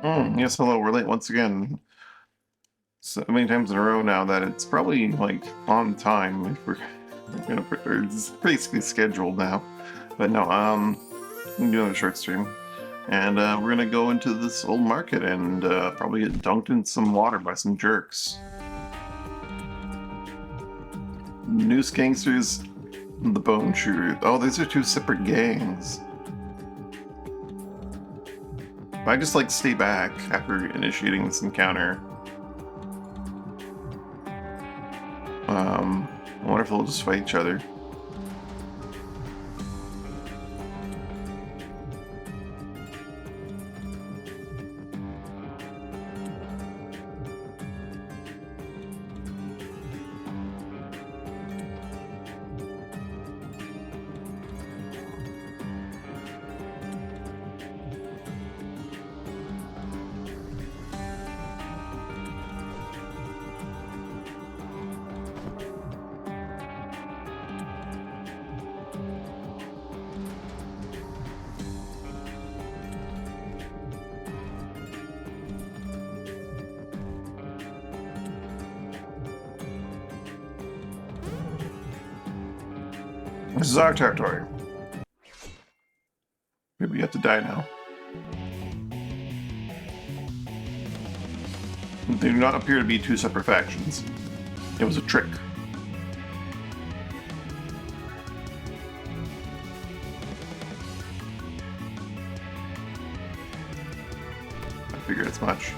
Yes, hello, we're late once again. So many times in a row now that it's probably, like, on time if we're gonna put, or it's basically scheduled now. But no, I'm doing a short stream. And, we're gonna go into this old market and, probably get dunked in some water by some jerks. Noose Gangsters, the Bone Shooter. Oh, these are two separate gangs. If I just, like, stay back after initiating this encounter, I wonder if they'll just fight each other. This is our territory. Maybe we have to die now. They do not appear to be two separate factions. It was a trick. I figured as much.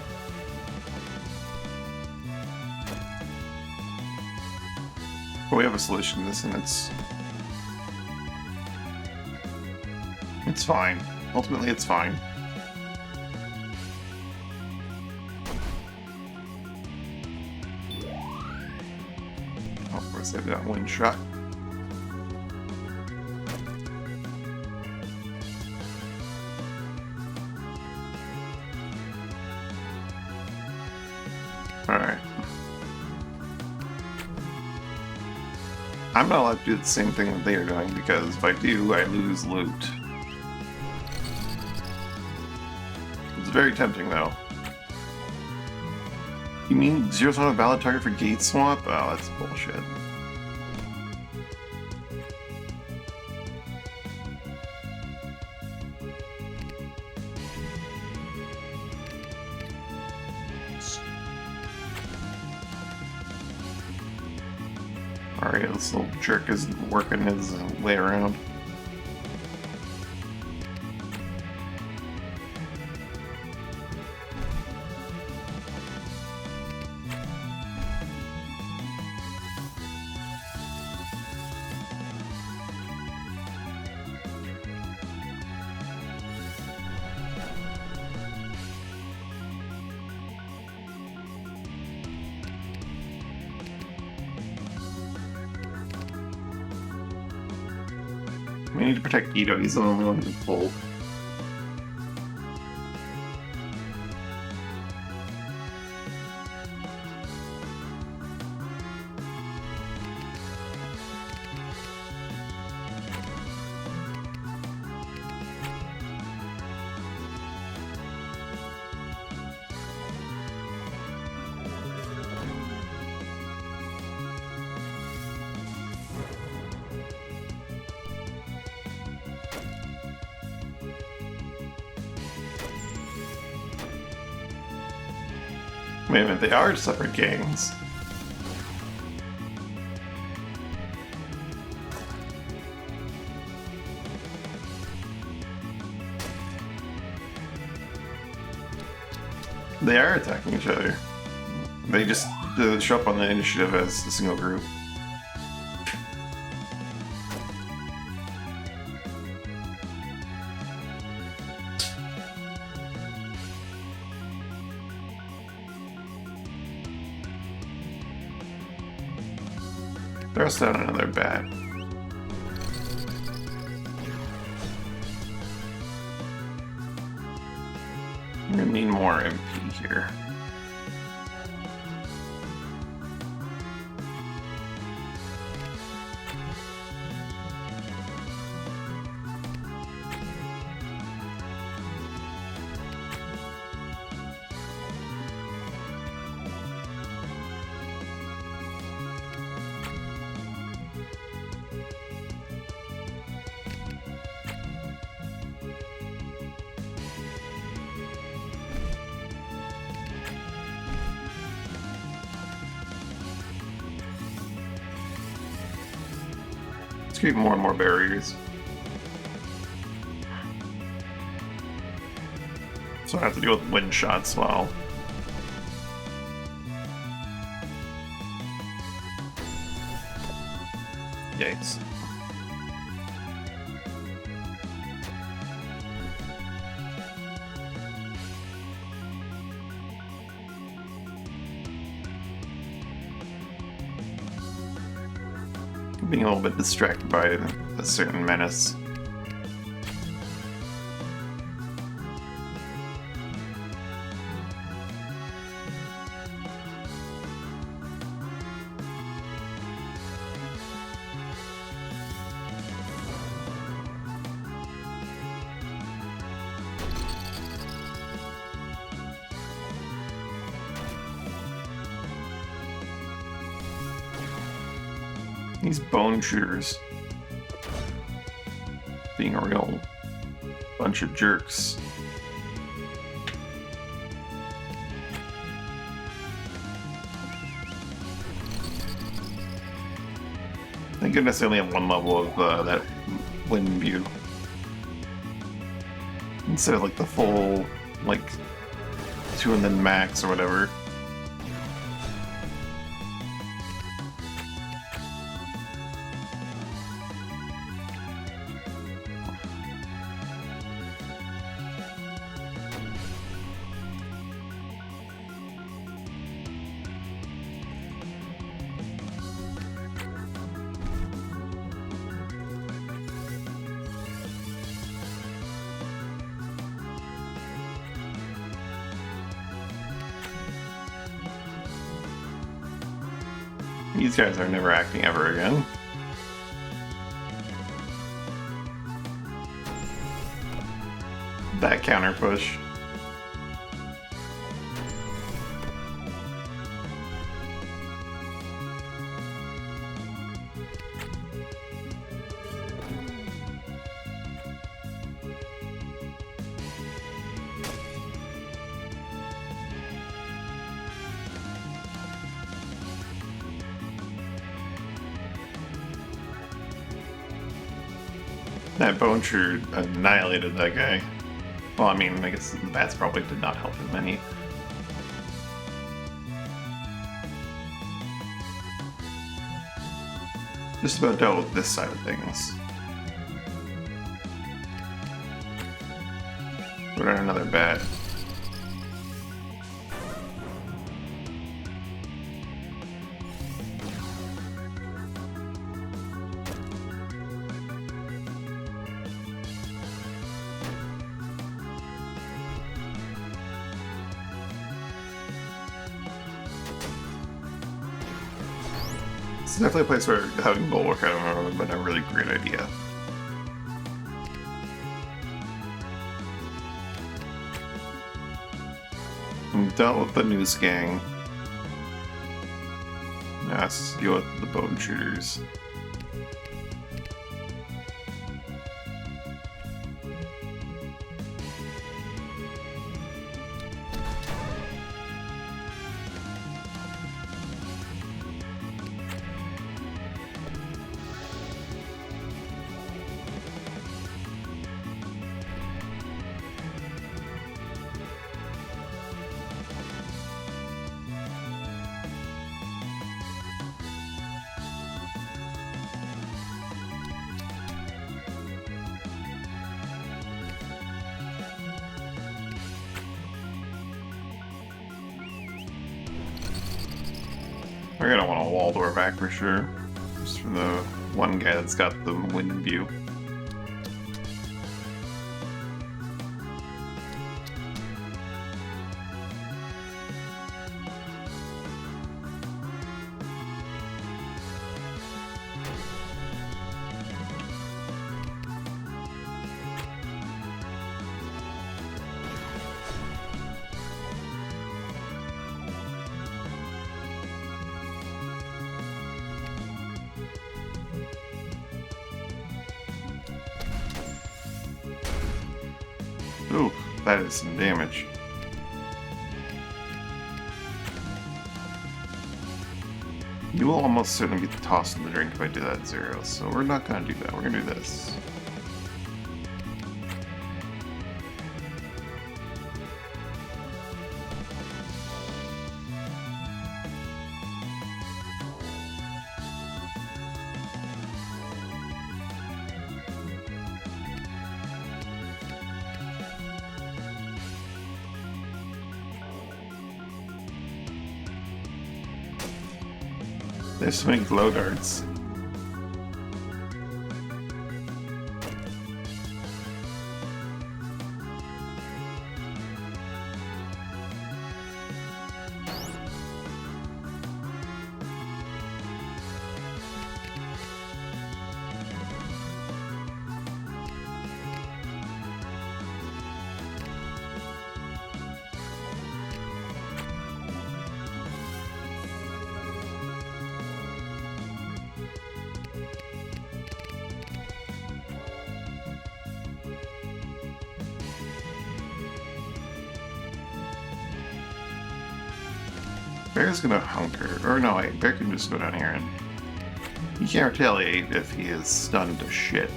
But we have a solution to this, and it's fine. Ultimately, it's fine. Oh, of course, they've got one shot. Alright. I'm not allowed to do the same thing that they are doing, because if I do, I lose loot. It's very tempting, though. You mean zero's not a valid target for Gate Swap? Oh, that's bullshit. Alright, this little jerk is working his way around. We need to protect Ito, he's the only one who can pull. Wait a minute, they are separate gangs. They are attacking each other. They just show up on the initiative as a single group. Thrust out another bat. I'm gonna need more MP here. Just create more and more barriers. So I have to deal with wind shots while... Yikes. Being a little bit distracted by a certain menace. These bone shooters being a real bunch of jerks. Thank goodness I only have one level of that wind view. Instead of like the full, like, 2 and then max or whatever. These guys are never acting ever again. That counter push. That bone shooter annihilated that guy. Well, I mean, I guess the bats probably did not help him any. Just about dealt with this side of things. Put on another bat. It's definitely a place where having Bulwark, I don't know, would have been a really great idea. I'm done with the news gang. Now let's deal with the bone shooters. We're gonna want a wall door back for sure. Just for the one guy that's got the wind view. Ooh, that is some damage. You will almost certainly get tossed in the drink if I do that, Zero, so we're not gonna do that. We're gonna do this. There's so many glow darts. Bear's gonna hunker. Or no, wait, Bear can just go down here and... He can't retaliate if he is stunned to shit.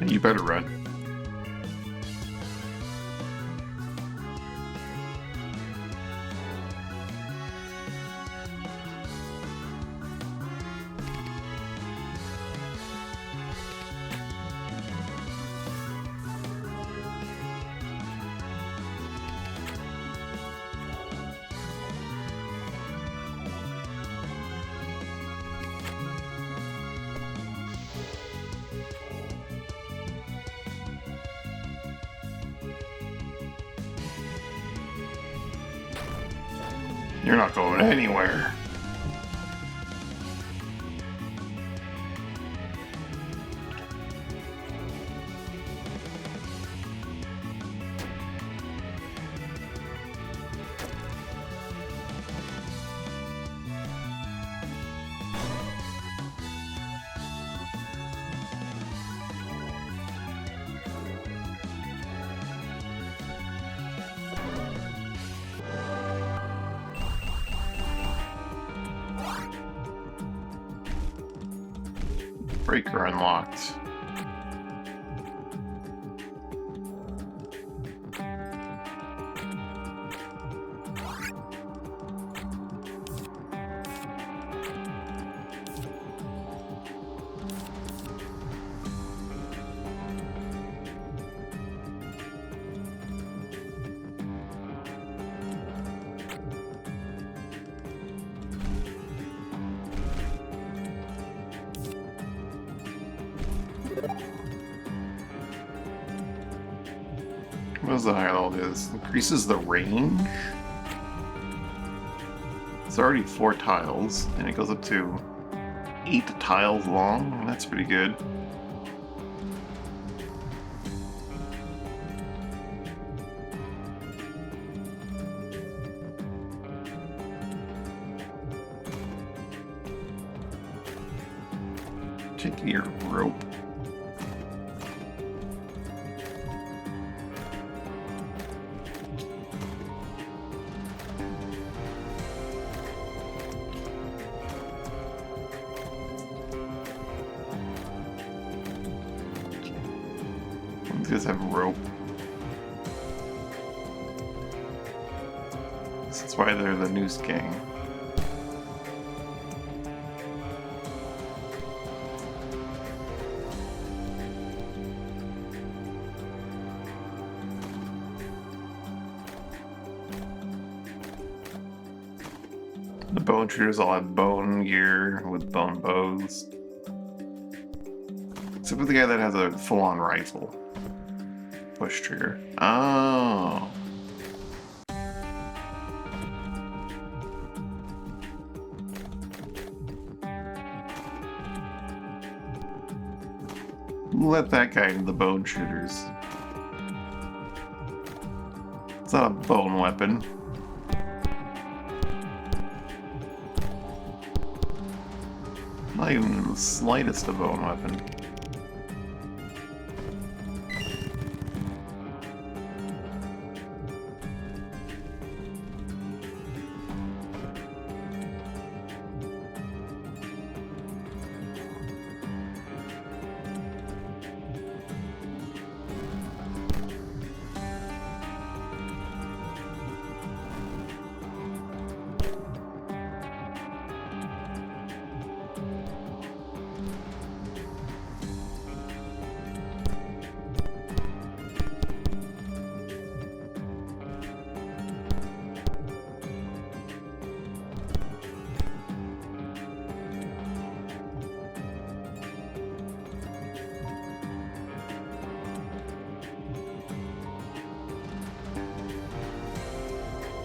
You better run. You're not going anywhere. Breaker unlocked. What does the higher level do? This increases the range? It's already 4 tiles, and it goes up to 8 tiles long. That's pretty good. Take your rope. These guys have rope. That's why they're the Noose Gang. The bone shooters all have bone gear with bone bows. Except for the guy that has a full-on rifle. Push trigger. Oh. Who let that guy into the bone shooters? It's not a bone weapon. Not even the slightest a bone weapon.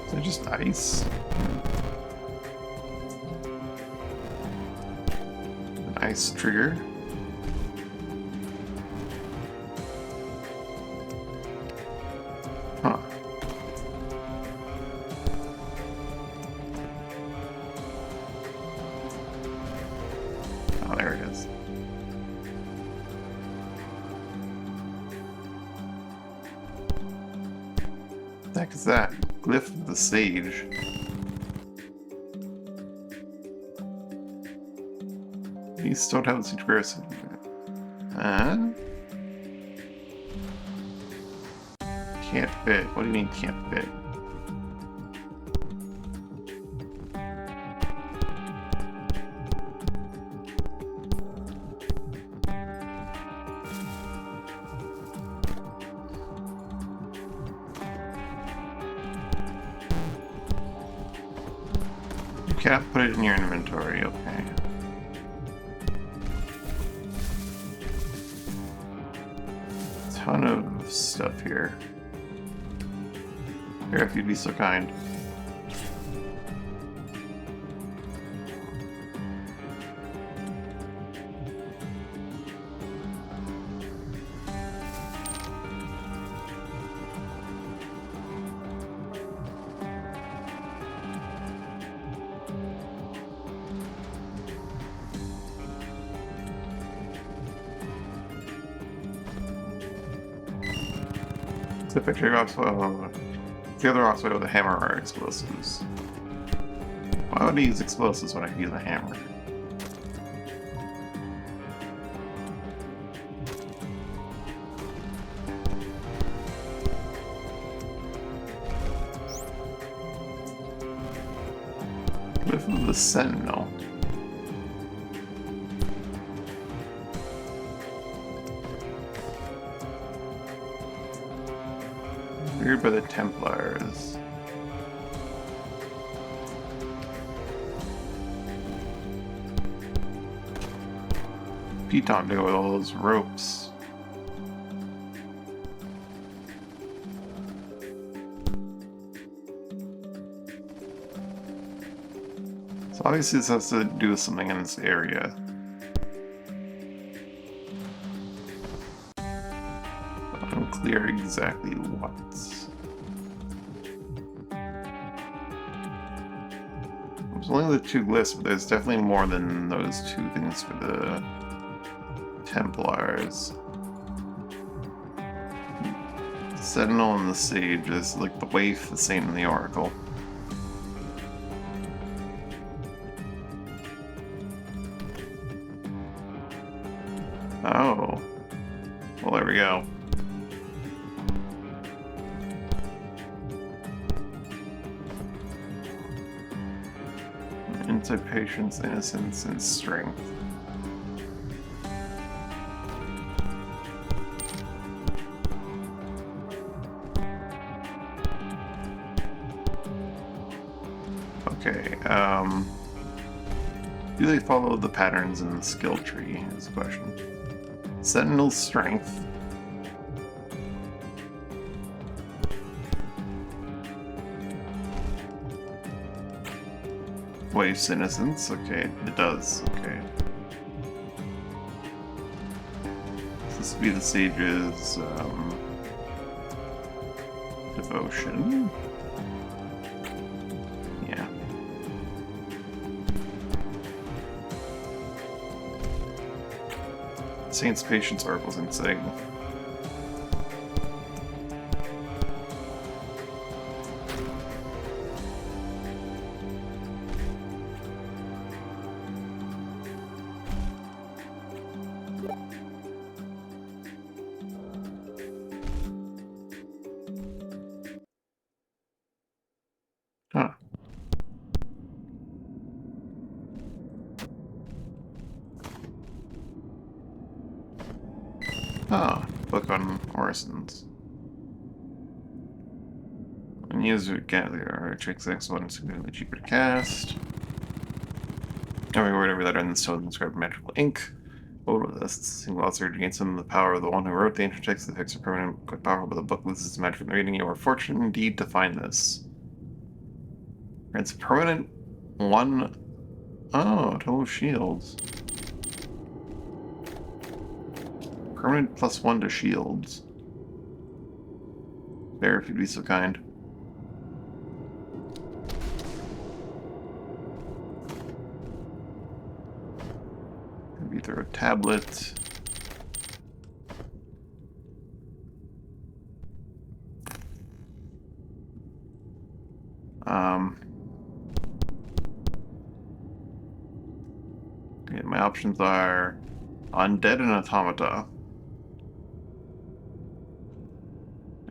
Is it just ice? An ice trigger? Huh. Oh, there it is. What the heck is that? Glyph of the Sage. These don't have the Sage Garrison. Can't fit. What do you mean can't fit? You can't put it in your inventory, okay. Ton of stuff here. Here, if you'd be so kind. It's a picture of the other Oxway with a hammer are explosives. Why would I use explosives when I can use a hammer? Glyph of the Sentinel. Reared by the Templars. Piton do with all those ropes. So obviously this has to do with something in this area. Unclear exactly what. There's only the two glyphs, but there's definitely more than those two things for the Templars. The Sentinel and the Sage is like the Waif, the Saint, and the Oracle. Oh. Well, there we go. Into patience, innocence, and strength. Okay, do they follow the patterns in the skill tree, is the question. Sentinel's strength. Waif's innocence, okay, it does, okay. Is this be the sage's devotion. Yeah. Saint's patience, oracles, insight. Huh. Ah, book on Orisons. When used to get there, tricks excellent and significantly cheaper to cast. Every word, every letter in this stone described magical ink. Over this single author gains some of the power of the one who wrote the ancient text. The effects are permanent, quite powerful, but the book loses its magic from the reading. You are fortunate indeed to find this. Grants permanent one. Oh, total shields. Permanent +1 to shields. There, if you'd be so kind. Maybe throw a tablet. Okay, my options are undead and automata.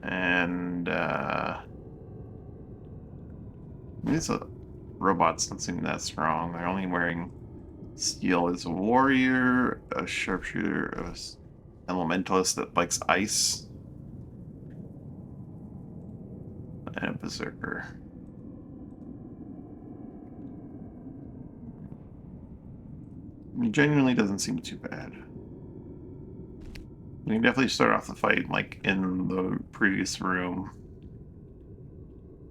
And these robots don't seem that strong. They're only wearing steel. Is a warrior, a sharpshooter, an elementalist that likes ice, and a berserker. He genuinely doesn't seem too bad. We can definitely start off the fight like in the previous room.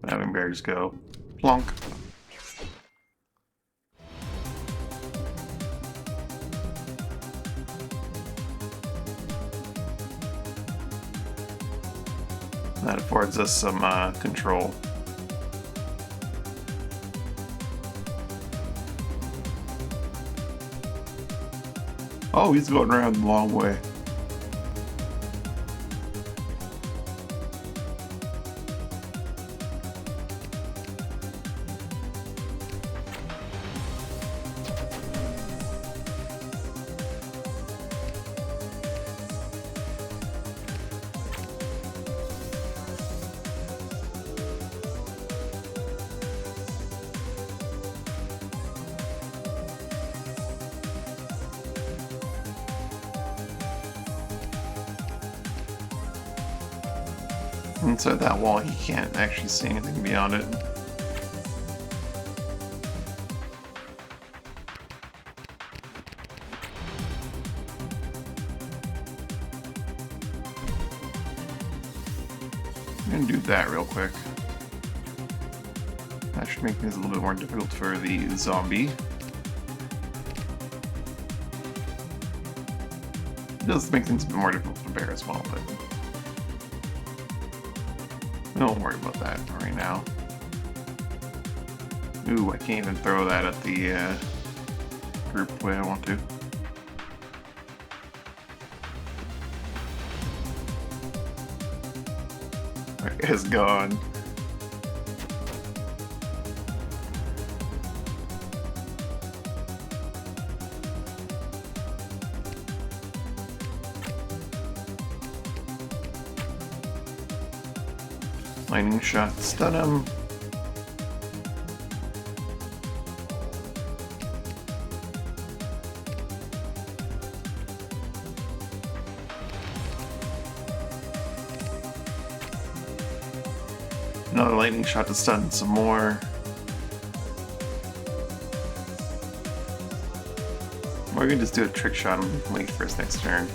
Having bears go plonk. That affords us some control. Oh, he's going around the long way. Inside that wall, he can't actually see anything beyond it. I'm gonna do that real quick. That should make things a little bit more difficult for the zombie. It does make things a bit more difficult for bear as well, but don't worry about that right now. Ooh, I can't even throw that at the group the way I want to. That guy's gone. Lightning shot, stun him. Another lightning shot to stun some more. Or we can just do a trick shot and wait for his next turn.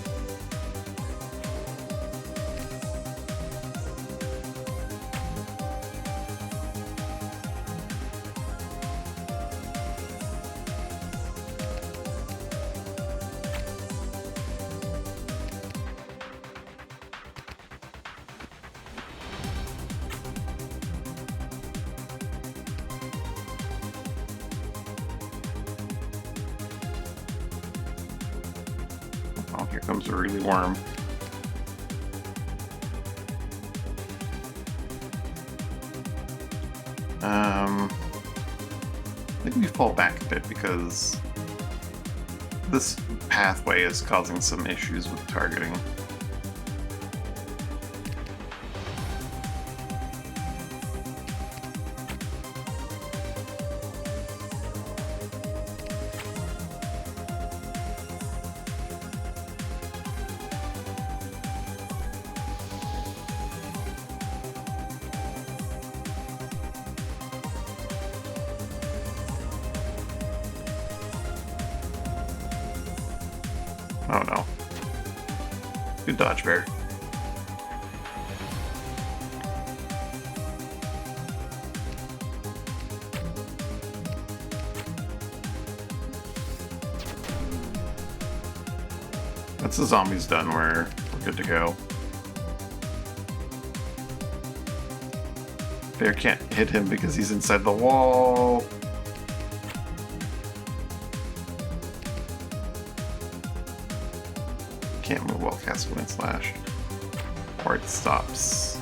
Here comes a really worm. I think we fall back a bit because this pathway is causing some issues with targeting. Oh no. Good dodge, bear. Once the zombie's done, we're good to go. Bear can't hit him because he's inside the wall. Can't move while casting Wind Slash, or it stops.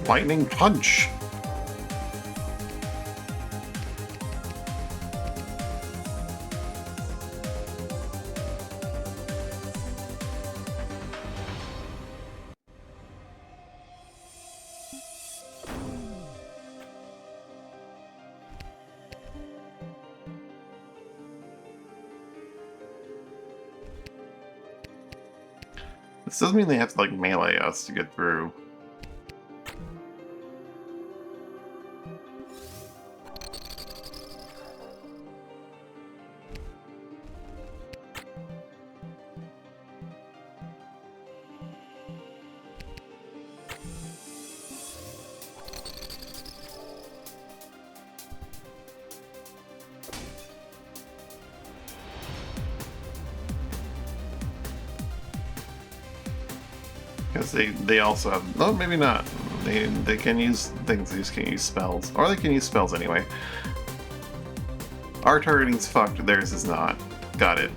Lightning Punch! This doesn't mean they have to, like, melee us to get through. Because they also have... No, maybe not. They can use things, they just can't use spells. Or they can use spells anyway. Our targeting's fucked, theirs is not. Got it.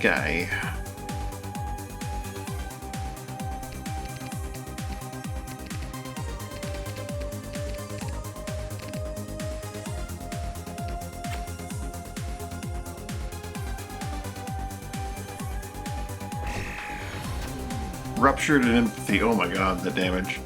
Guy. Ruptured in empathy. Oh my god, the damage.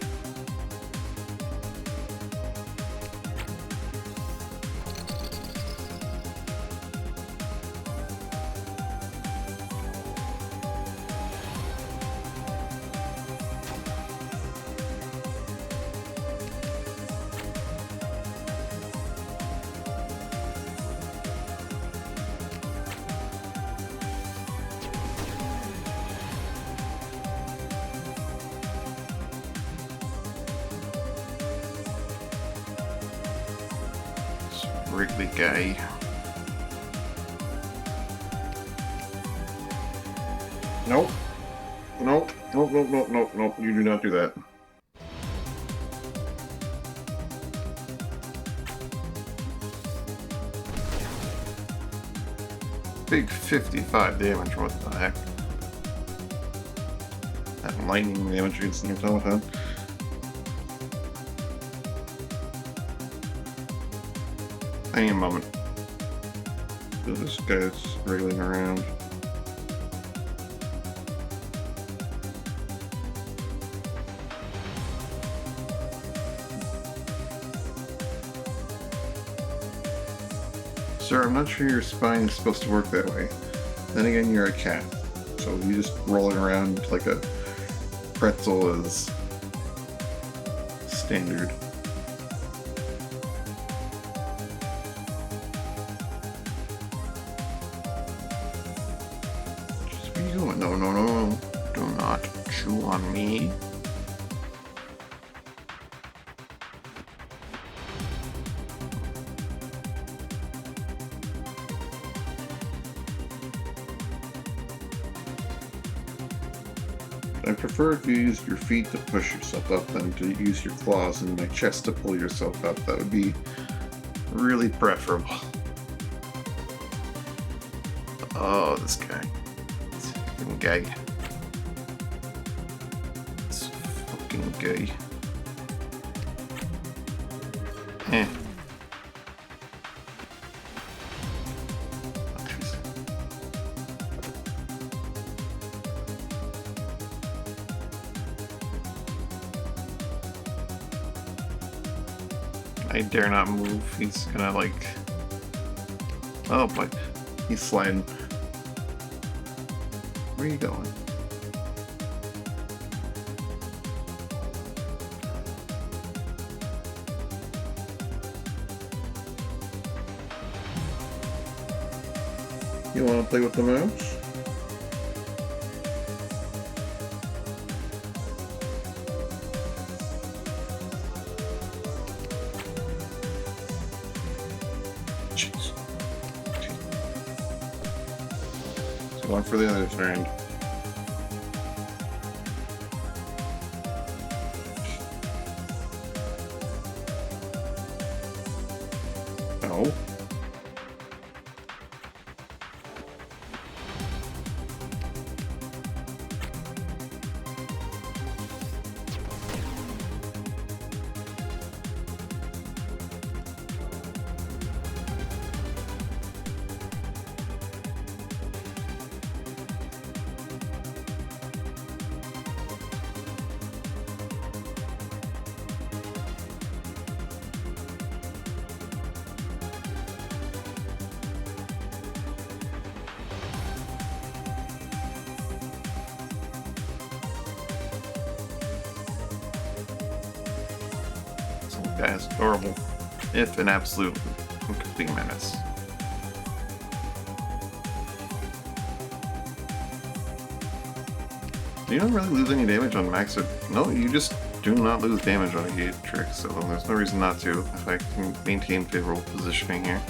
Wrigley guy. Nope. Nope. Nope, nope, nope, nope, nope. You do not do that. Big 55 damage, what the heck? That lightning damage against the automaton. Hang on a moment. This guy's wriggling around. Sir, I'm not sure your spine is supposed to work that way. Then again, you're a cat. So you just rolling around like a pretzel is standard. Just where you going? No, no, no. Do not chew on me. I prefer if you used your feet to push yourself up than to use your claws in my chest to pull yourself up. That would be really preferable. Oh, this guy. This fucking guy. This fucking guy. Eh. I dare not move. He's gonna like... Oh, but he's sliding. Where are you going? You wanna play with the mouse? One for the other friend. No. That is adorable, if an absolute complete menace. You don't really lose any damage on max. No, you just do not lose damage on a gate trick, so there's no reason not to if I can maintain favorable positioning here.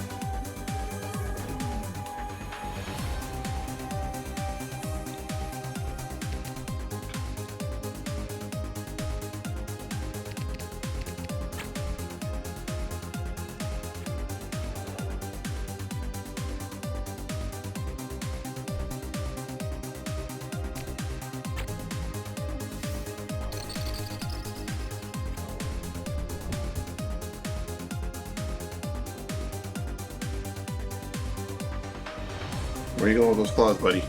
Where you going with those claws, buddy?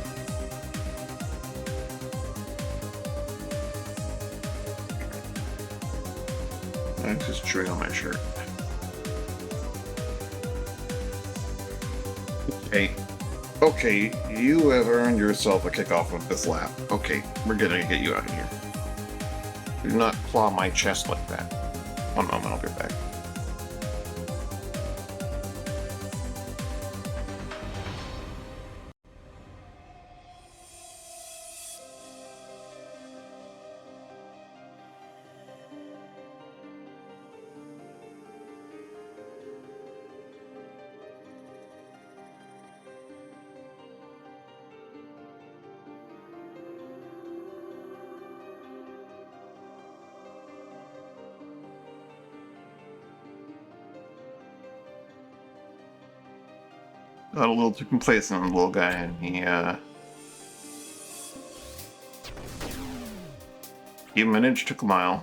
I'm just chewing on my shirt. Okay. Okay, you have earned yourself a kickoff of this lap. Okay, we're gonna get you out of here. Do not claw my chest like that. 1 moment, I'll be back. Got a little too complacent on the little guy, and he managed to took a mile,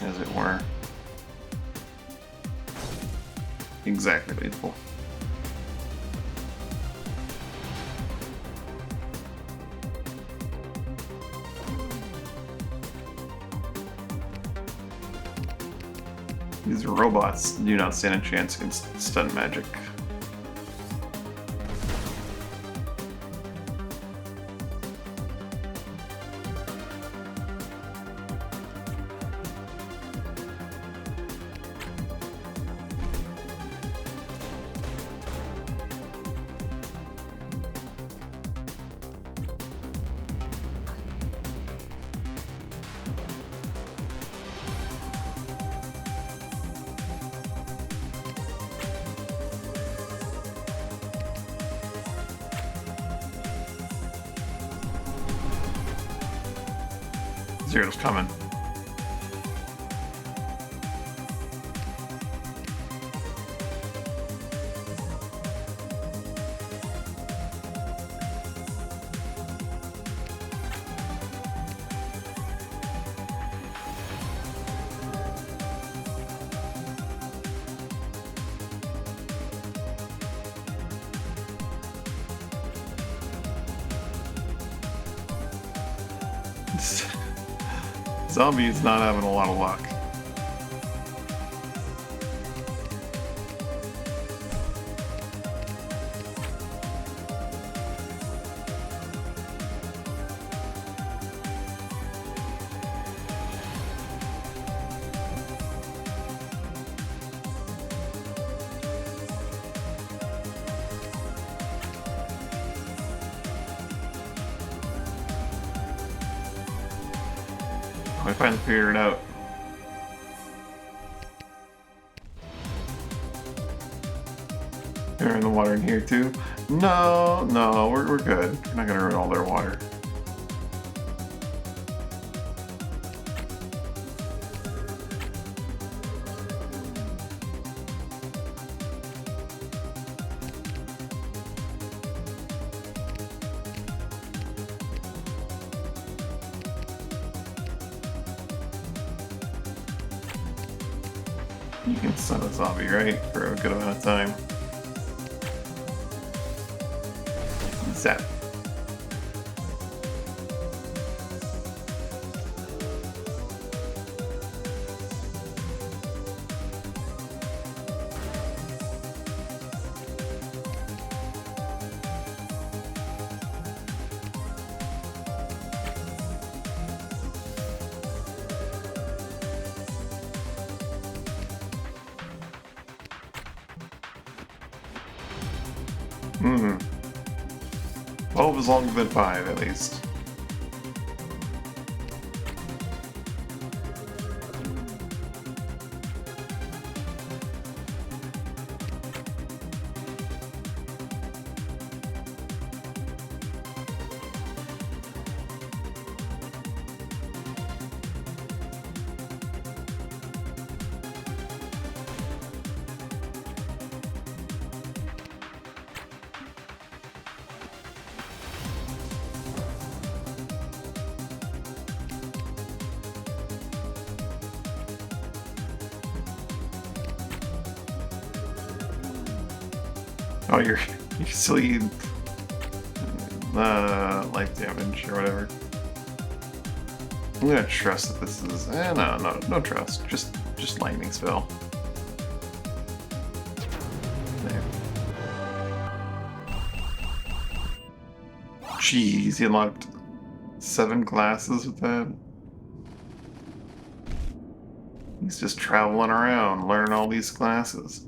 as it were. Exactly, faithful. These robots do not stand a chance against stun magic. Zero's coming. Zombie's not having a lot of luck. I finally figured it out. They're in the water in here too. No, we're good. We're not gonna ruin all their water. You can stun a zombie, right? For a good amount of time. Zap. Hmm. 12 is longer than 5, at least. Oh, you still eat life damage or whatever. I'm gonna trust that this is no trust. Just lightning spell. There. Jeez, he unlocked 7 classes with that. He's just traveling around, learning all these classes.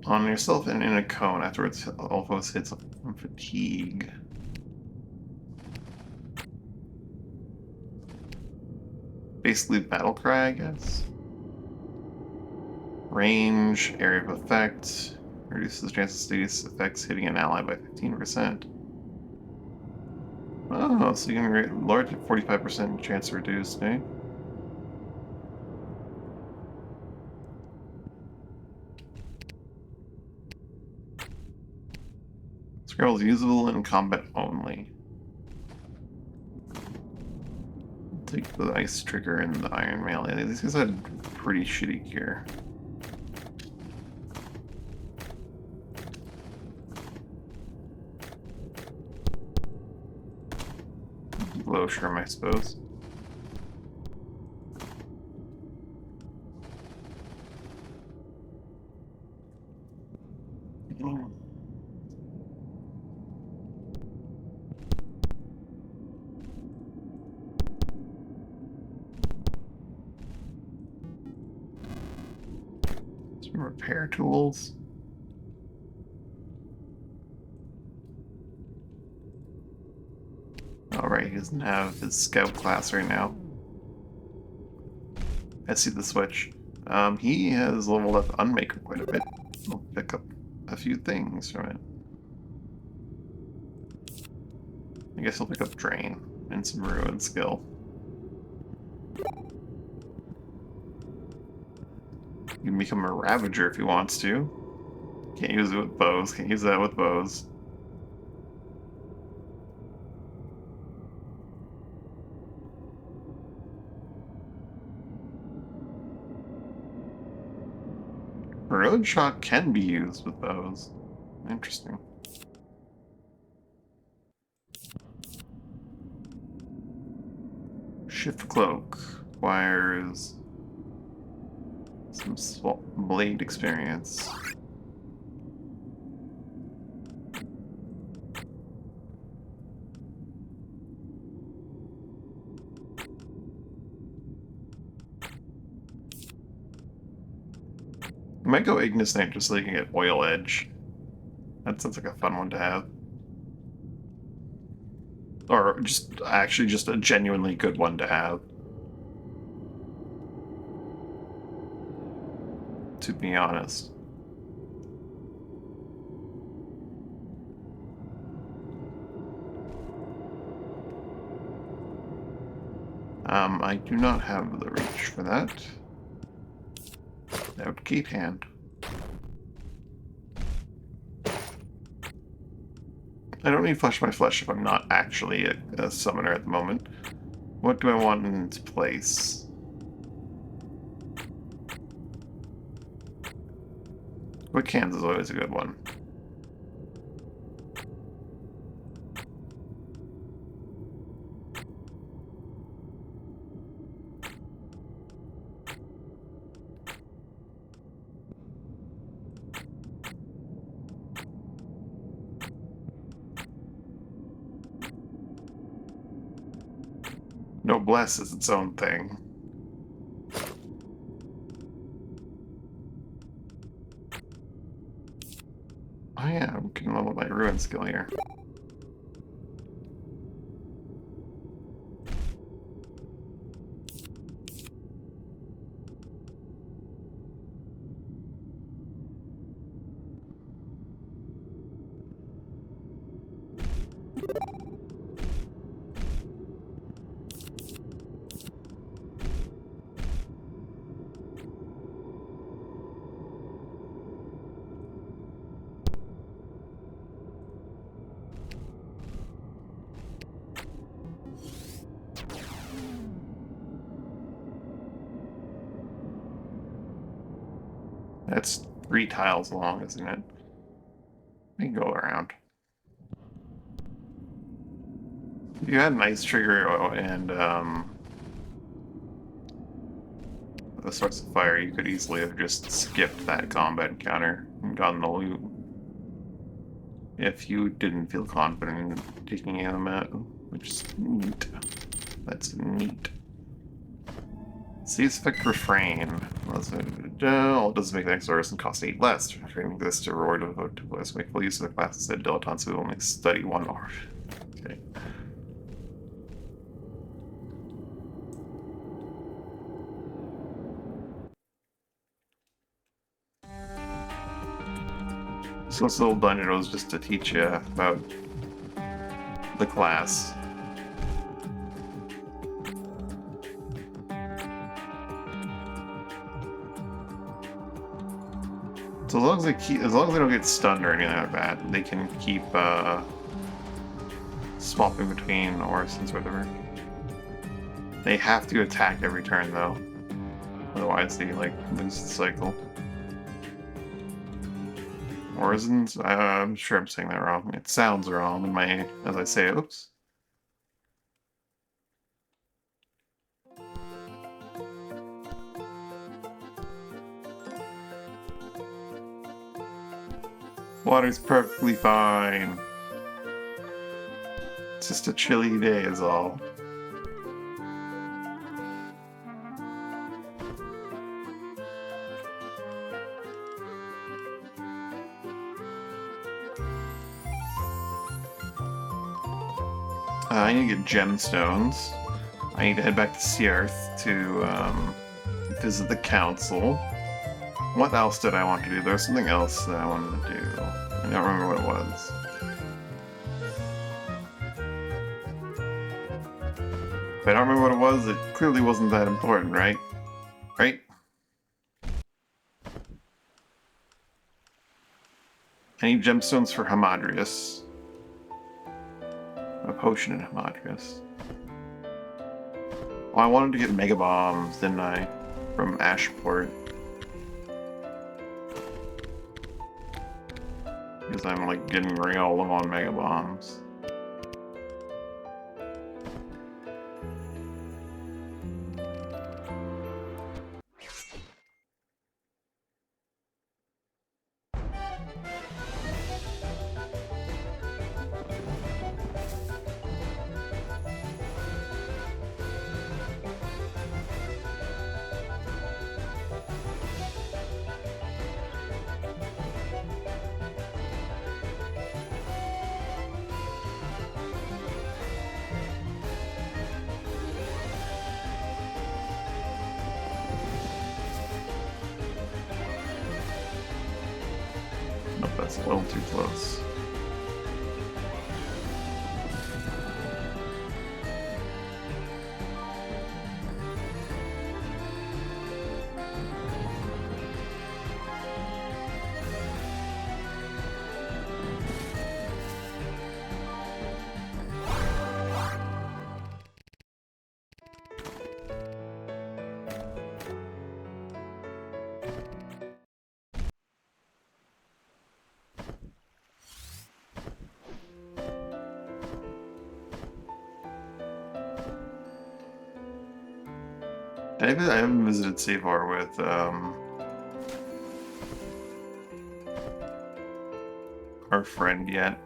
On yourself and in a cone. Afterwards, all foes hits from fatigue. Basically, battle cry, I guess. Range, area of effect. Reduces the chance of status effects hitting an ally by 15%. Oh, so you can lower to 45% chance reduced, eh? Scroll is usable in combat only. Take the ice trigger and the iron mail. These guys had pretty shitty gear. glow shroom, I suppose. Some repair tools. Alright, he doesn't have his scout class right now. I see the switch. He has leveled up Unmaker quite a bit. We'll pick up a few things from it. I guess he'll pick up Drain and some Ruin skill. He can become a Ravager if he wants to. Can't use it with bows. Can't use that with bows. Road shot can be used with bows. Interesting. Shift cloak requires some blade experience. I might go Ignis Knight just so you can get Oil Edge. That sounds like a fun one to have. Or just, actually just a genuinely good one to have. To be honest. I do not have the reach for that. Out Gate Hand. I don't need Flesh by Flesh if I'm not actually a summoner at the moment. What do I want in its place? Quick Hands is always a good one. Noblesse is its own thing. Oh yeah, I'm getting level my Ruin skill here. That's 3 tiles long, isn't it? We can go around. If you had an Ice Trigger and the Source of Fire, you could easily have just skipped that combat encounter and gotten the loot. If you didn't feel confident in taking them out, which is neat. That's neat. Seize Effect Refrain. All it does make the next order and cost 8 less. Training this to reward to make full use of the class instead. Dilettantes who only study 1 hour. Okay. So this little dungeon was just to teach you about the class. So as long as they don't get stunned or anything like that, they can keep swapping between Orisons or whatever. They have to attack every turn though, otherwise they like lose the cycle. Orisons? I'm sure I'm saying that wrong. It sounds wrong in my as I say it. Oops. Water's perfectly fine. It's just a chilly day is all. I need to get gemstones. I need to head back to Sierth to visit the council. What else did I want to do? There was something else that I wanted to do. I don't remember what it was. If I don't remember what it was, it clearly wasn't that important, right? Right? I need gemstones for Hamadrius. A potion in Hamadrius. Oh, I wanted to get Mega Bombs, didn't I? From Ashport. Because I'm like getting real low on Mega Bombs. Nope, that's a little too close. I haven't visited Savar with our friend yet.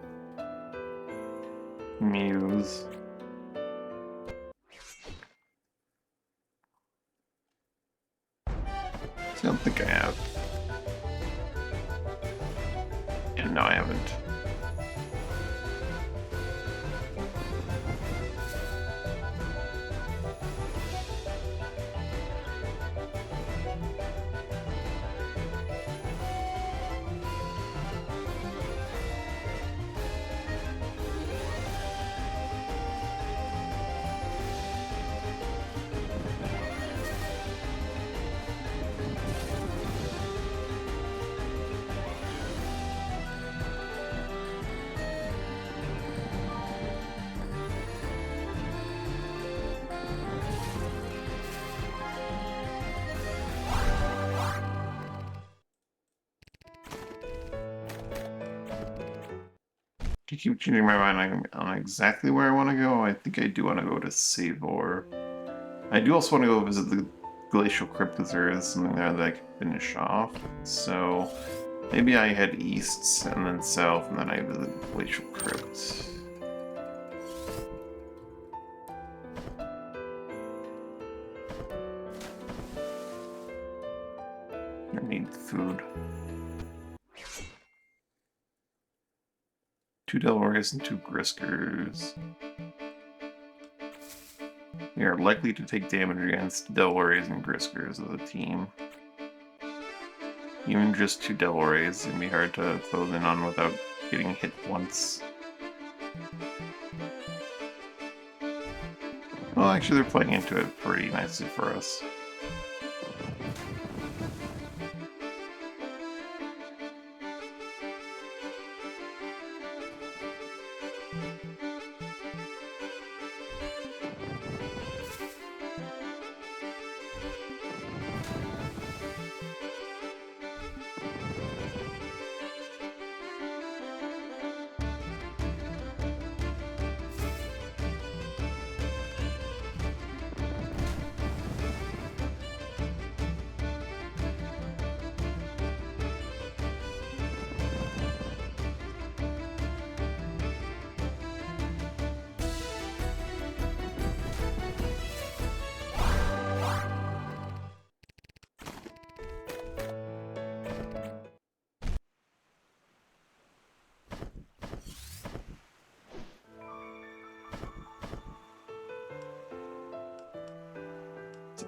Muse. I don't think I have. Yeah, no, I haven't. To keep changing my mind on exactly where I want to go, I think I do want to go to Savor. I do also want to go visit the Glacial Crypt because there is something there that I can finish off. So maybe I head east and then south and then I visit the Glacial Crypt. I need food. 2 Delrays and 2 Griskers. We are likely to take damage against Delrays and Griskers as a team. Even just 2 Delrays can be hard to close in on without getting hit once. Well, actually they're playing into it pretty nicely for us.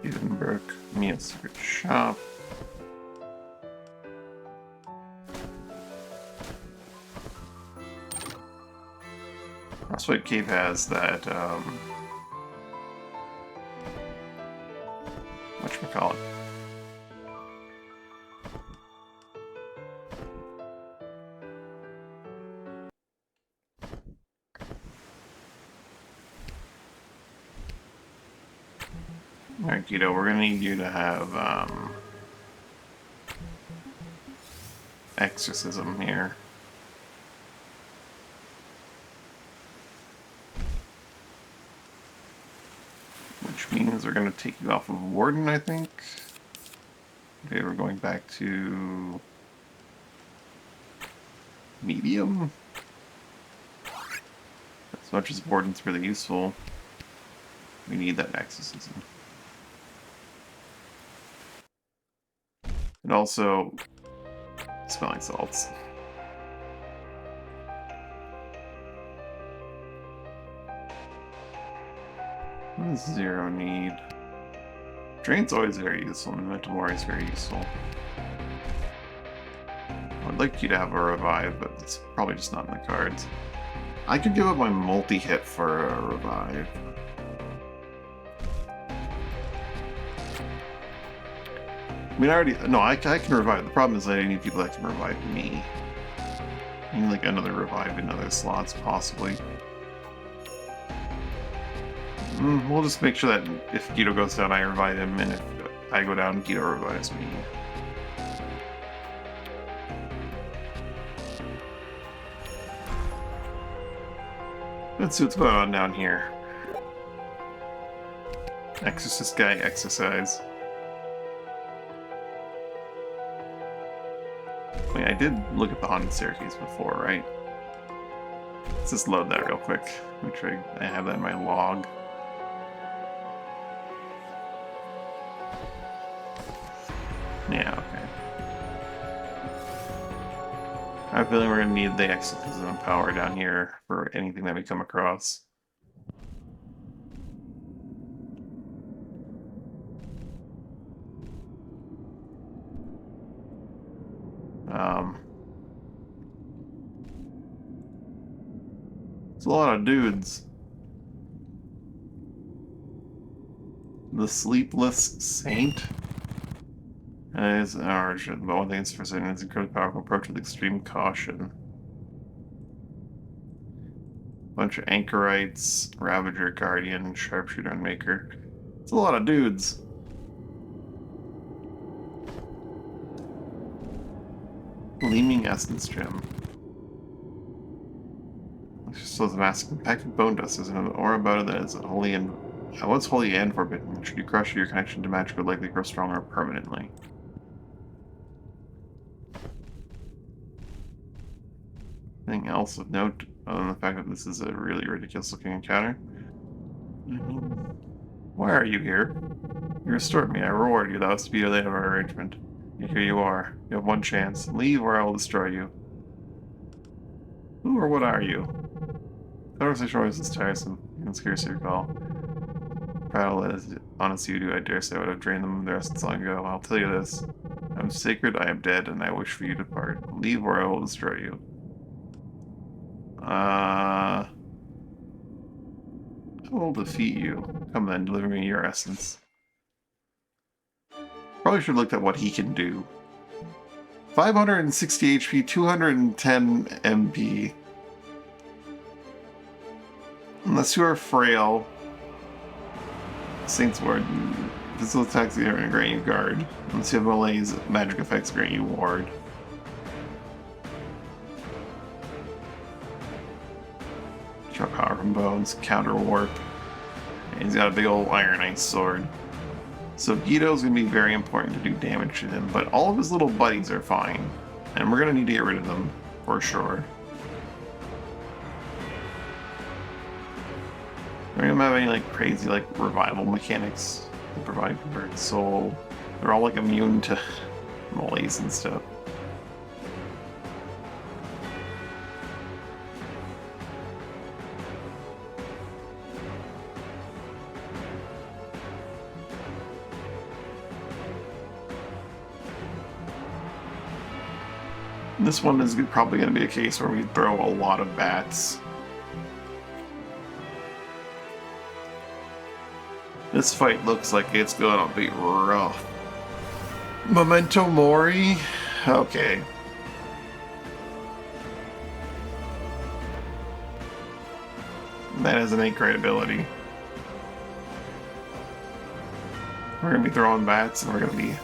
Edinburgh, me a secret shop. Frostbite Cave has that, whatchamacallit? Alright, Guido, we're gonna need you to have, exorcism here. Which means we're gonna take you off of Warden, I think. Okay, we're going back to medium. As much as Warden's really useful, we need that exorcism. And also, smelling salts. What does Zero need? Drain's always very useful, and Metamori is very useful. I'd like you to have a revive, but it's probably just not in the cards. I could give up my multi-hit for a revive. I mean, I can revive. The problem is that I need people that can revive me. I need like another revive in other slots, possibly. We'll just make sure that if Guido goes down, I revive him, and if I go down, Guido revives me. Let's see what's going on down here. Exorcist guy, exercise. I mean, I did look at the haunted staircase before, right? Let's just load that real quick. Make sure I have that in my log. Yeah, okay. I have a feeling we're going to need the exorcism power down here for anything that we come across. It's a lot of dudes. The Sleepless Saint is an origin, but one thing is for certain, it's incredibly powerful. Approach with extreme caution. Bunch of Anchorites, Ravager, Guardian, Sharpshooter, and Maker. It's a lot of dudes. Gleaming Essence Gem. So the mask compacted bone dust is an aura about it that is holy and what's holy and forbidden. Should you crush it, your connection to magic would likely grow stronger permanently. Anything else of note other than the fact that this is a really ridiculous looking encounter? Why are you here? You restored me. I reward you. That was to be the end of our arrangement. And here you are. You have one chance. Leave or I will destroy you. Who or what are you? Conversation always is tiresome. You can scarcely recall. Prattle as honest you do, I dare say I would have drained them of their essence long ago. I'll tell you this. I'm sacred, I am dead, and I wish for you to depart. Leave or I will destroy you. I will defeat you. Come then, deliver me your essence. Probably should have looked at what he can do. 560 HP, 210 MP. Unless you are frail. Saint's Ward. Physical attacks are going to grant you guard. Unless you have Malaise, magic effects grant you ward. Draw power from bones, counter warp. And he's got a big old Iron Ice sword. So Guido's going to be very important to do damage to him, but all of his little buddies are fine. And we're going to need to get rid of them, for sure. We don't have any like crazy like revival mechanics to provide converted soul. They're all like immune to malaise and stuff. This one is probably going to be a case where we throw a lot of bats. This fight looks like it's going to be rough. Memento Mori? Okay. That has an 8 ability. We're going to be throwing bats and we're going to be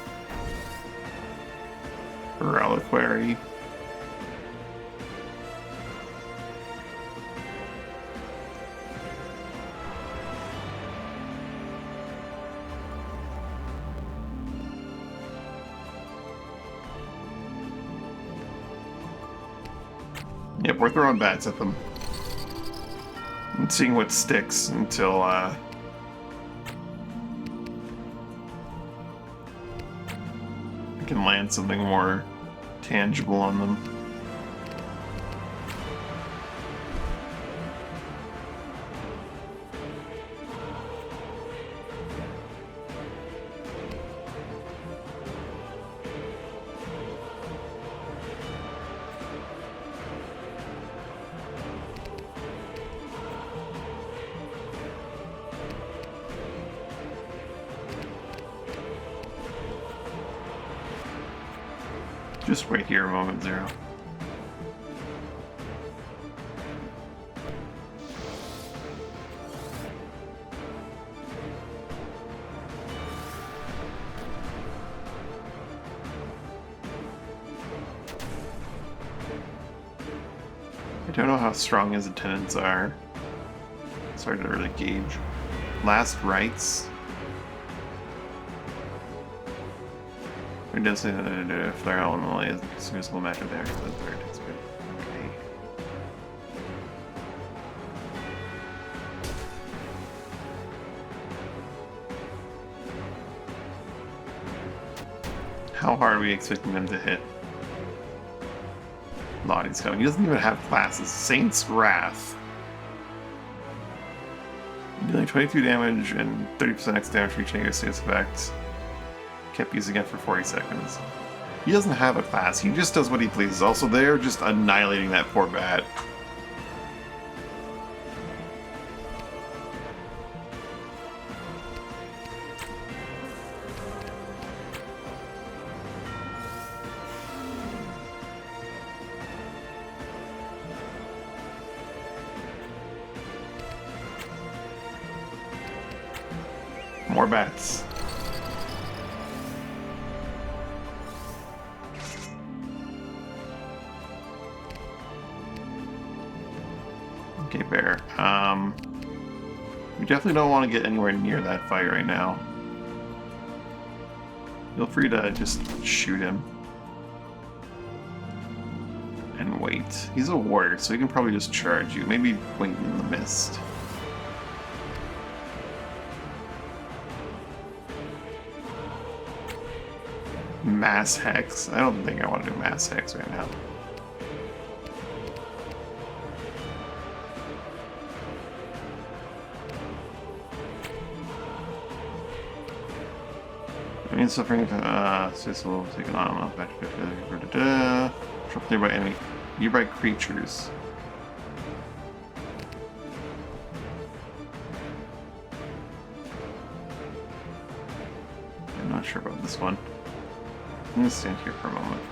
Reliquary. Yep, we're throwing bats at them. And seeing what sticks until, we can land something more tangible on them. Just wait here a moment, Zero. I don't know how strong his attendants are. It's hard to really gauge. Last rites. It does say that if they're all in the way, it's a musical match of there. Okay. How hard are we expecting them to hit? Lottie's coming. He doesn't even have classes. Saint's Wrath. Dealing 22 damage and 30% X damage for each negative status effect. Kept using it for 40 seconds. He doesn't have a class, he just does what he pleases. Also, they're just annihilating that poor bat. More bats. Okay, Bear. We definitely don't want to get anywhere near that fight right now. Feel free to just shoot him. And wait. He's a warrior, so he can probably just charge you. Maybe wait in the mist. Mass Hex. I don't think I want to do Mass Hex right now. Immune suffering, will take an on off Drop nearby creatures. I'm not sure about this one. I'm gonna stand here for a moment.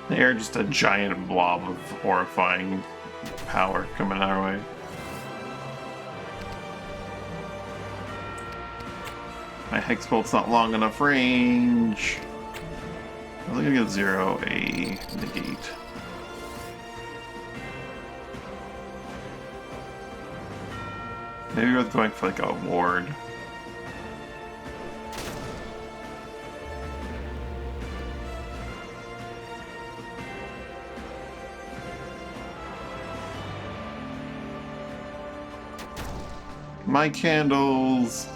They are just a giant blob of horrifying power coming our way. My Hex Bolt's not long enough range. I'm gonna give Zero a negate. Maybe we're going for like a ward. My candles!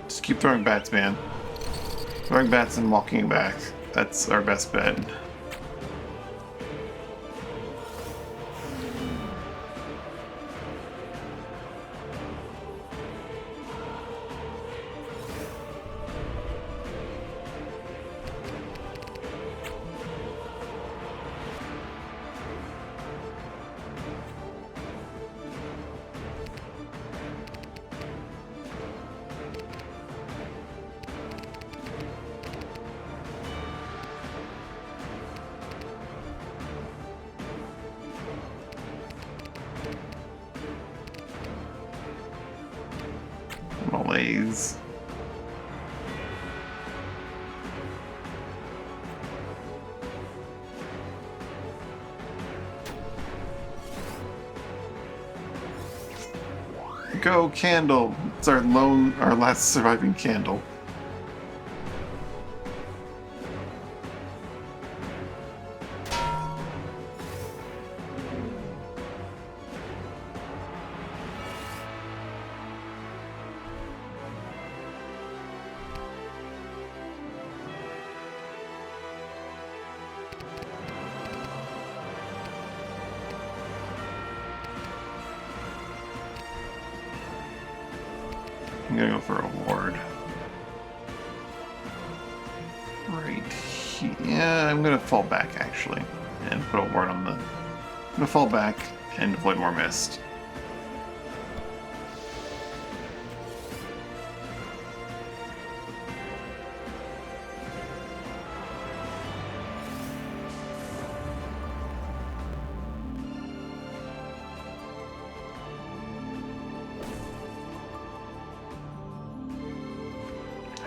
Just keep throwing bats, man. Throwing bats and walking back. That's our best bet. Malaise. Go candle! It's our last surviving candle. I'm gonna go for a ward. Right here. Yeah, I'm gonna fall back actually. And put a ward on the... I'm gonna fall back and deploy more mist.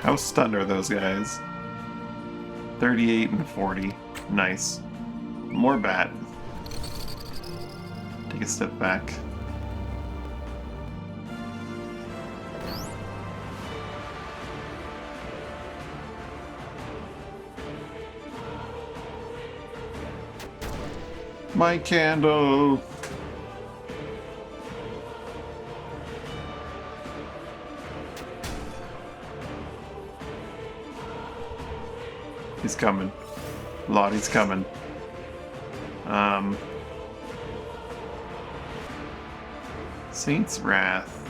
How stunned are those guys? 38 and 40. Nice. More bat. Take a step back. My candle! He's coming. Lottie's coming. Saint's Wrath.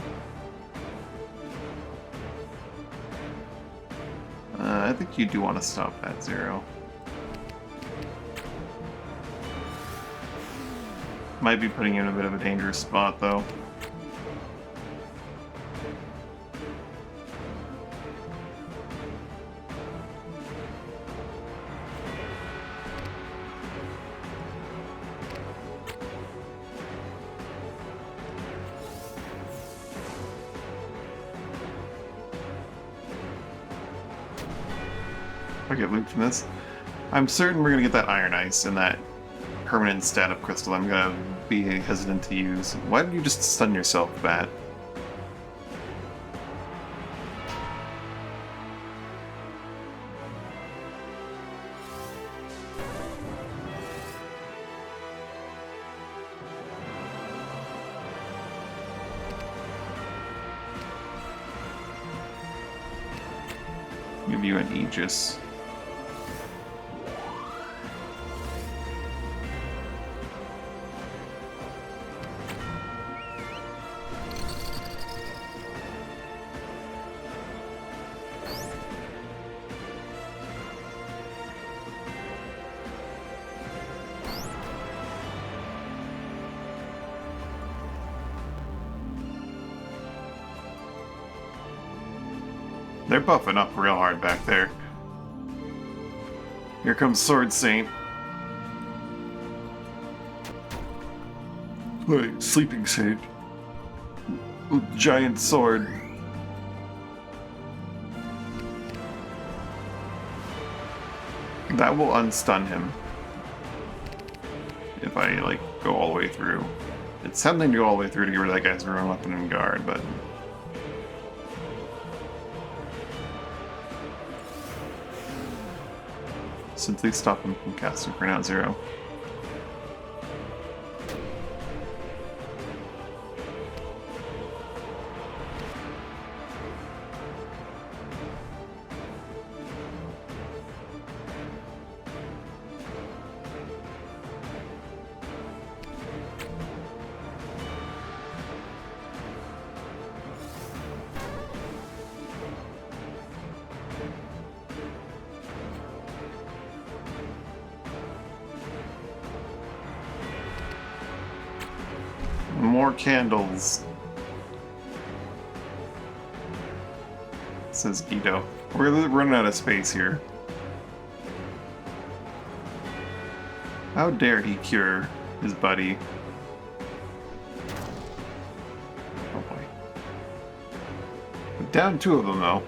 I think you do want to stop that 0. Might be putting you in a bit of a dangerous spot, though. If I get loot from this, I'm certain we're gonna get that Iron Ice and that permanent stat up crystal I'm gonna be hesitant to use. Why did you just stun yourself, Bat? Give you an Aegis. They're buffing up real hard back there. Here comes Sword Saint. Wait, Sleeping Saint. Giant sword. That will unstun him. If I, like, go all the way through. It's something to go all the way through to get rid of that guy's rune weapon and guard, but... simply stop him from casting for now 0. More candles, says Guido. We're running out of space here. How dare he cure his buddy? Oh boy. Down 2 of them though.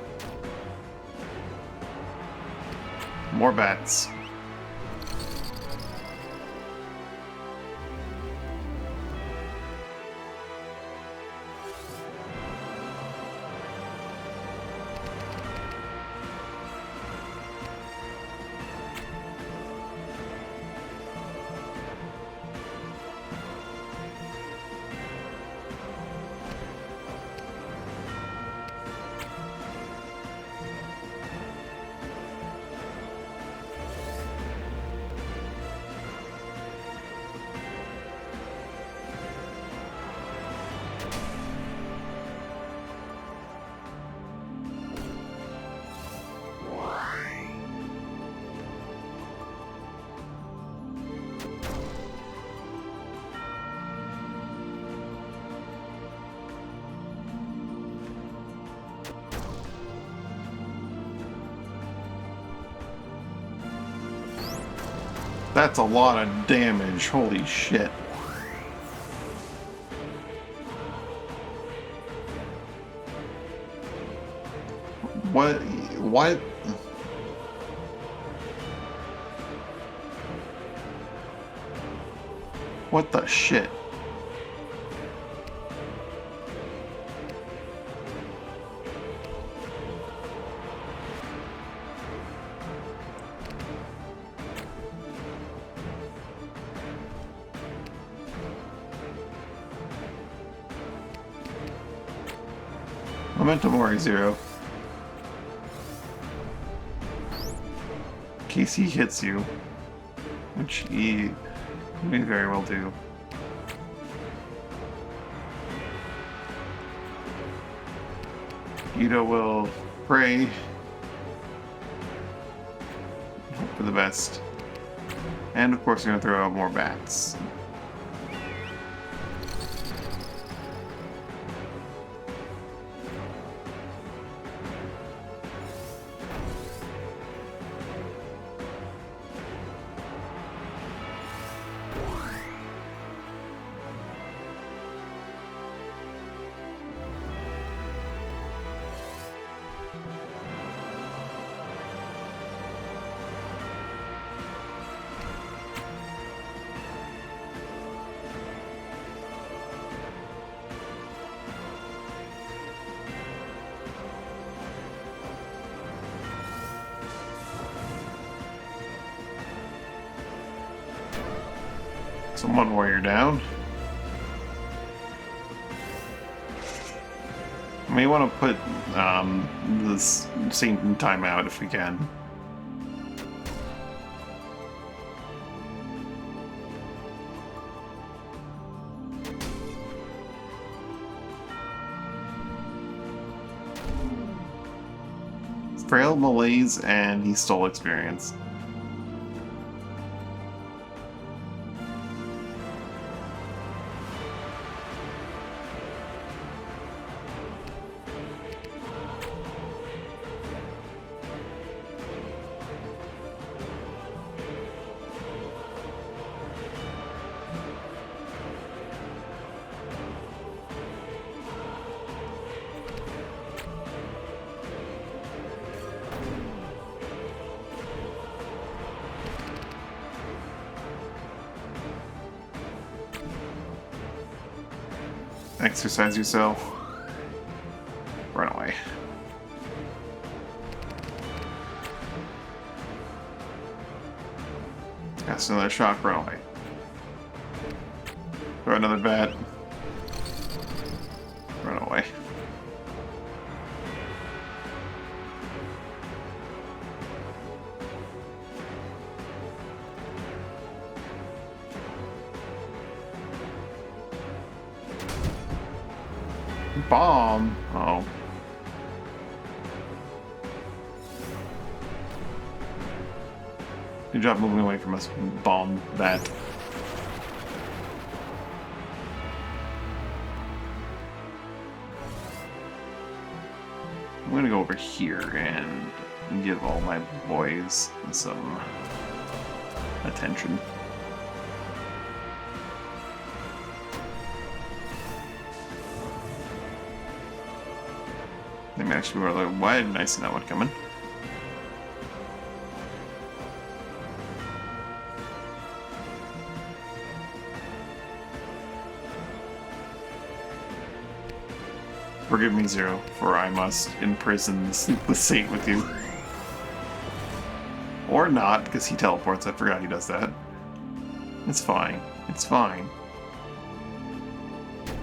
More bats. That's a lot of damage, holy shit. What? What the shit? Momentum Ori 0. In case he hits you, which he may very well do. Guido will pray. Hope for the best. And of course, we're going to throw out more bats. So one warrior down. May want to put this Saint in timeout if we can. Frail malaise, and he stole experience. Exercise yourself. Run away. Cast another shock, run away. Throw another bat. Run away. Bomb. Oh. Good job moving away from us. Bomb that. I'm gonna go over here and give all my boys some attention. They actually were like, why didn't I see that one coming? Forgive me, Zero, for I must imprison the saint with you. Or not, because he teleports. I forgot he does that. It's fine. It's fine.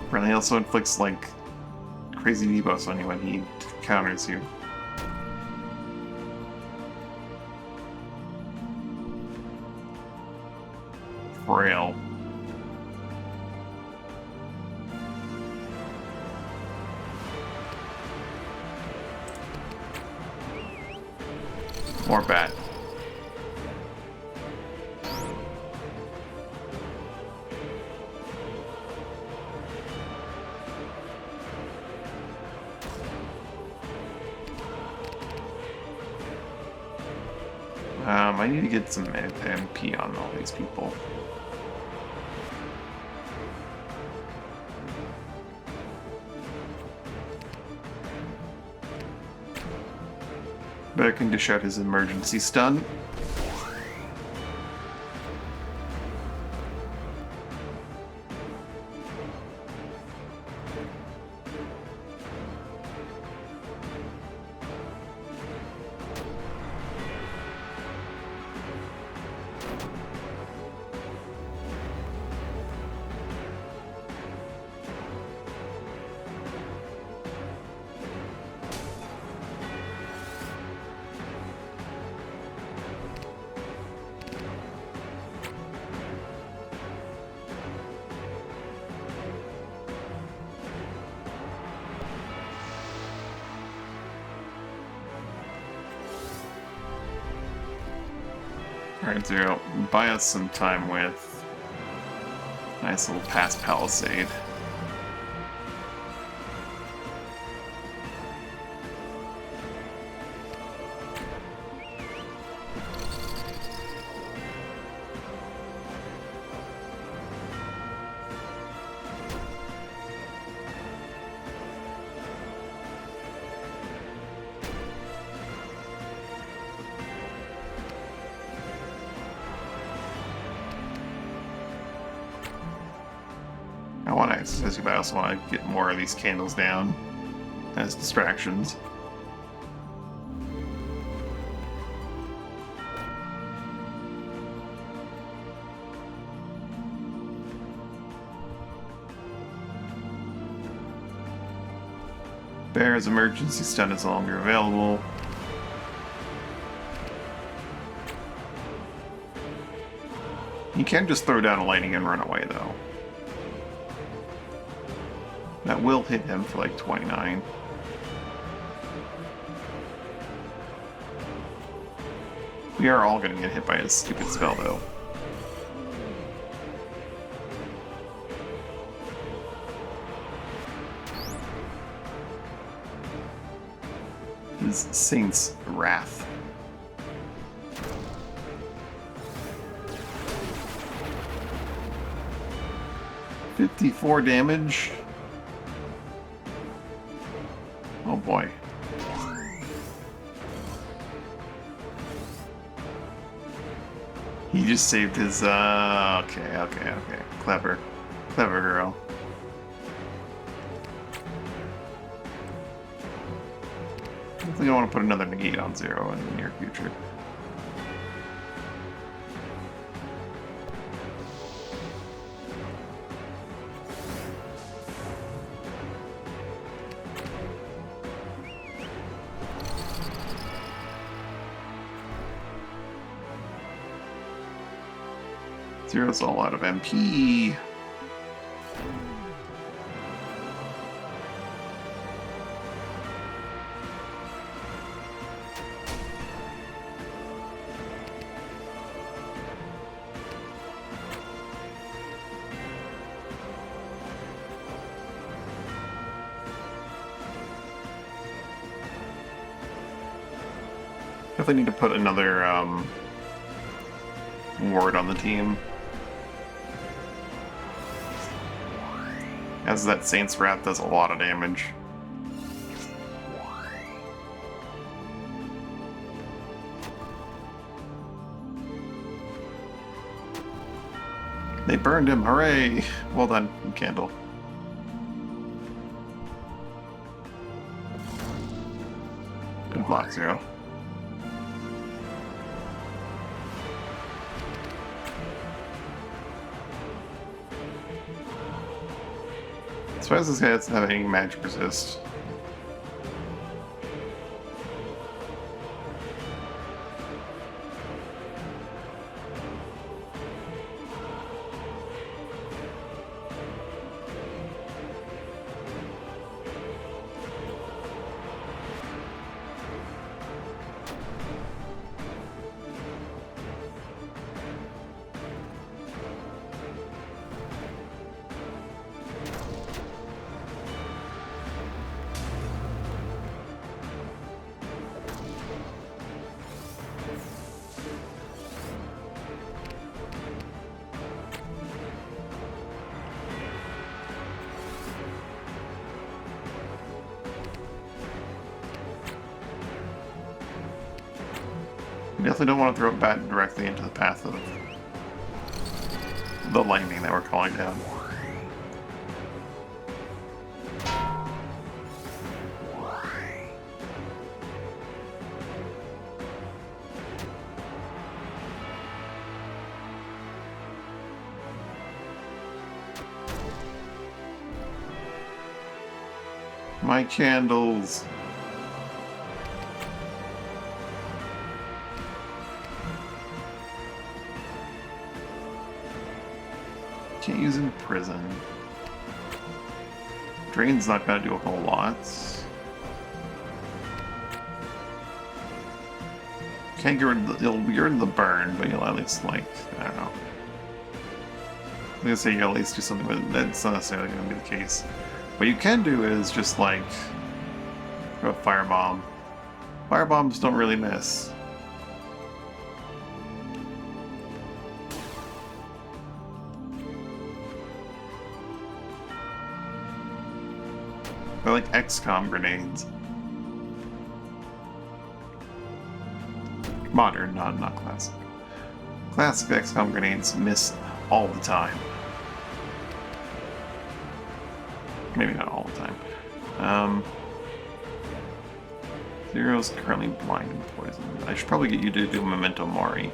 Apparently he also inflicts, like, crazy debuffs on you when he counters you. Frail. More bat. I need to get some MP on all these people. Better can dish out his emergency stun. Alright, Zero, buy us some time with nice little past palisade. I want to exercise you, but I also want to get more of these candles down as distractions. Bear's emergency stun is no longer available. You can just throw down a lightning and run away, though. That will hit him for like 29. We are all going to get hit by his stupid spell, though. His Saint's Wrath. $54 damage. Oh boy. He just saved his, okay. Clever. Clever girl. Definitely don't want to put another negate on 0 in the near future. Zero's all out of MP. Definitely need to put another ward on the team. As that Saint's Wrath does a lot of damage. They burned him, hooray! Well done, Candle. Good block, Zero. Surprised this guy doesn't have any magic resist. Definitely don't want to throw it back directly into the path of the lightning that we're calling down. My candles. Can't use in prison. Drain's not gonna do a whole lot. Can't get rid of the, you'll get rid of the burn, but you'll at least, like, I don't know. I'm gonna say you'll at least do something, but that's not necessarily gonna be the case. What you can do is just, like, throw a firebomb. Firebombs don't really miss. They're like XCOM grenades. Modern, not classic. Classic XCOM grenades miss all the time. Maybe not all the time. Zero's currently blind and poisoned. I should probably get you to do Memento Mori.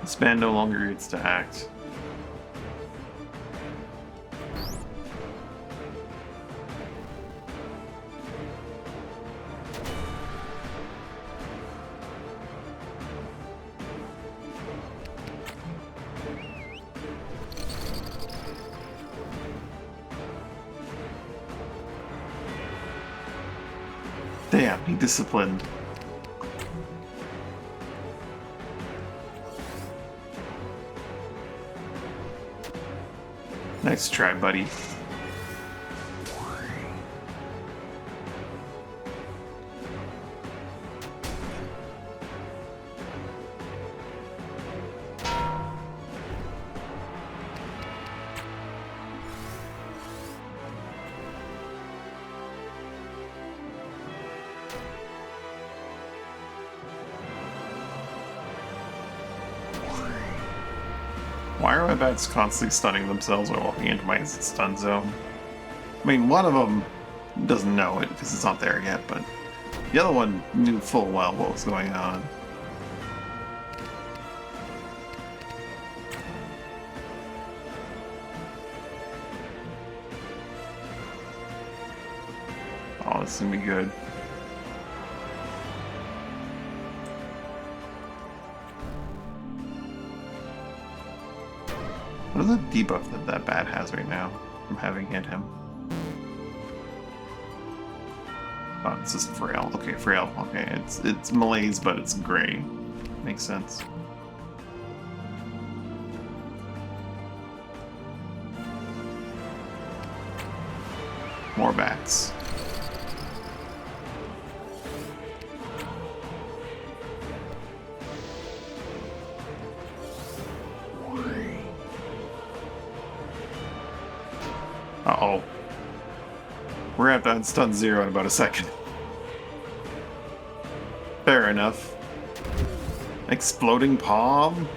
This man no longer gets to act. Damn, he disciplined. Nice try, buddy. Why are my bats constantly stunning themselves while walking into my stun zone? I mean, one of them doesn't know it because it's not there yet, but the other one knew full well what was going on. Oh, this is gonna be good. What is the debuff that that bat has right now from having hit him? Oh, it's just frail. Okay, frail. Okay, it's malaise, but it's gray. Makes sense. More bats. Uh-oh. We're gonna have to stun 0 in about a second. Fair enough. Exploding palm?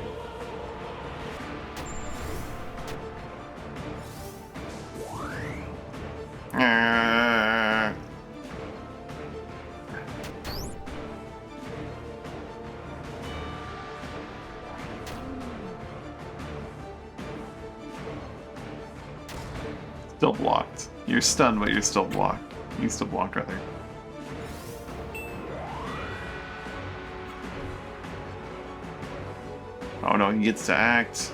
Still blocked. You're stunned, but you're still blocked. You still blocked, rather. Oh no, he gets to act.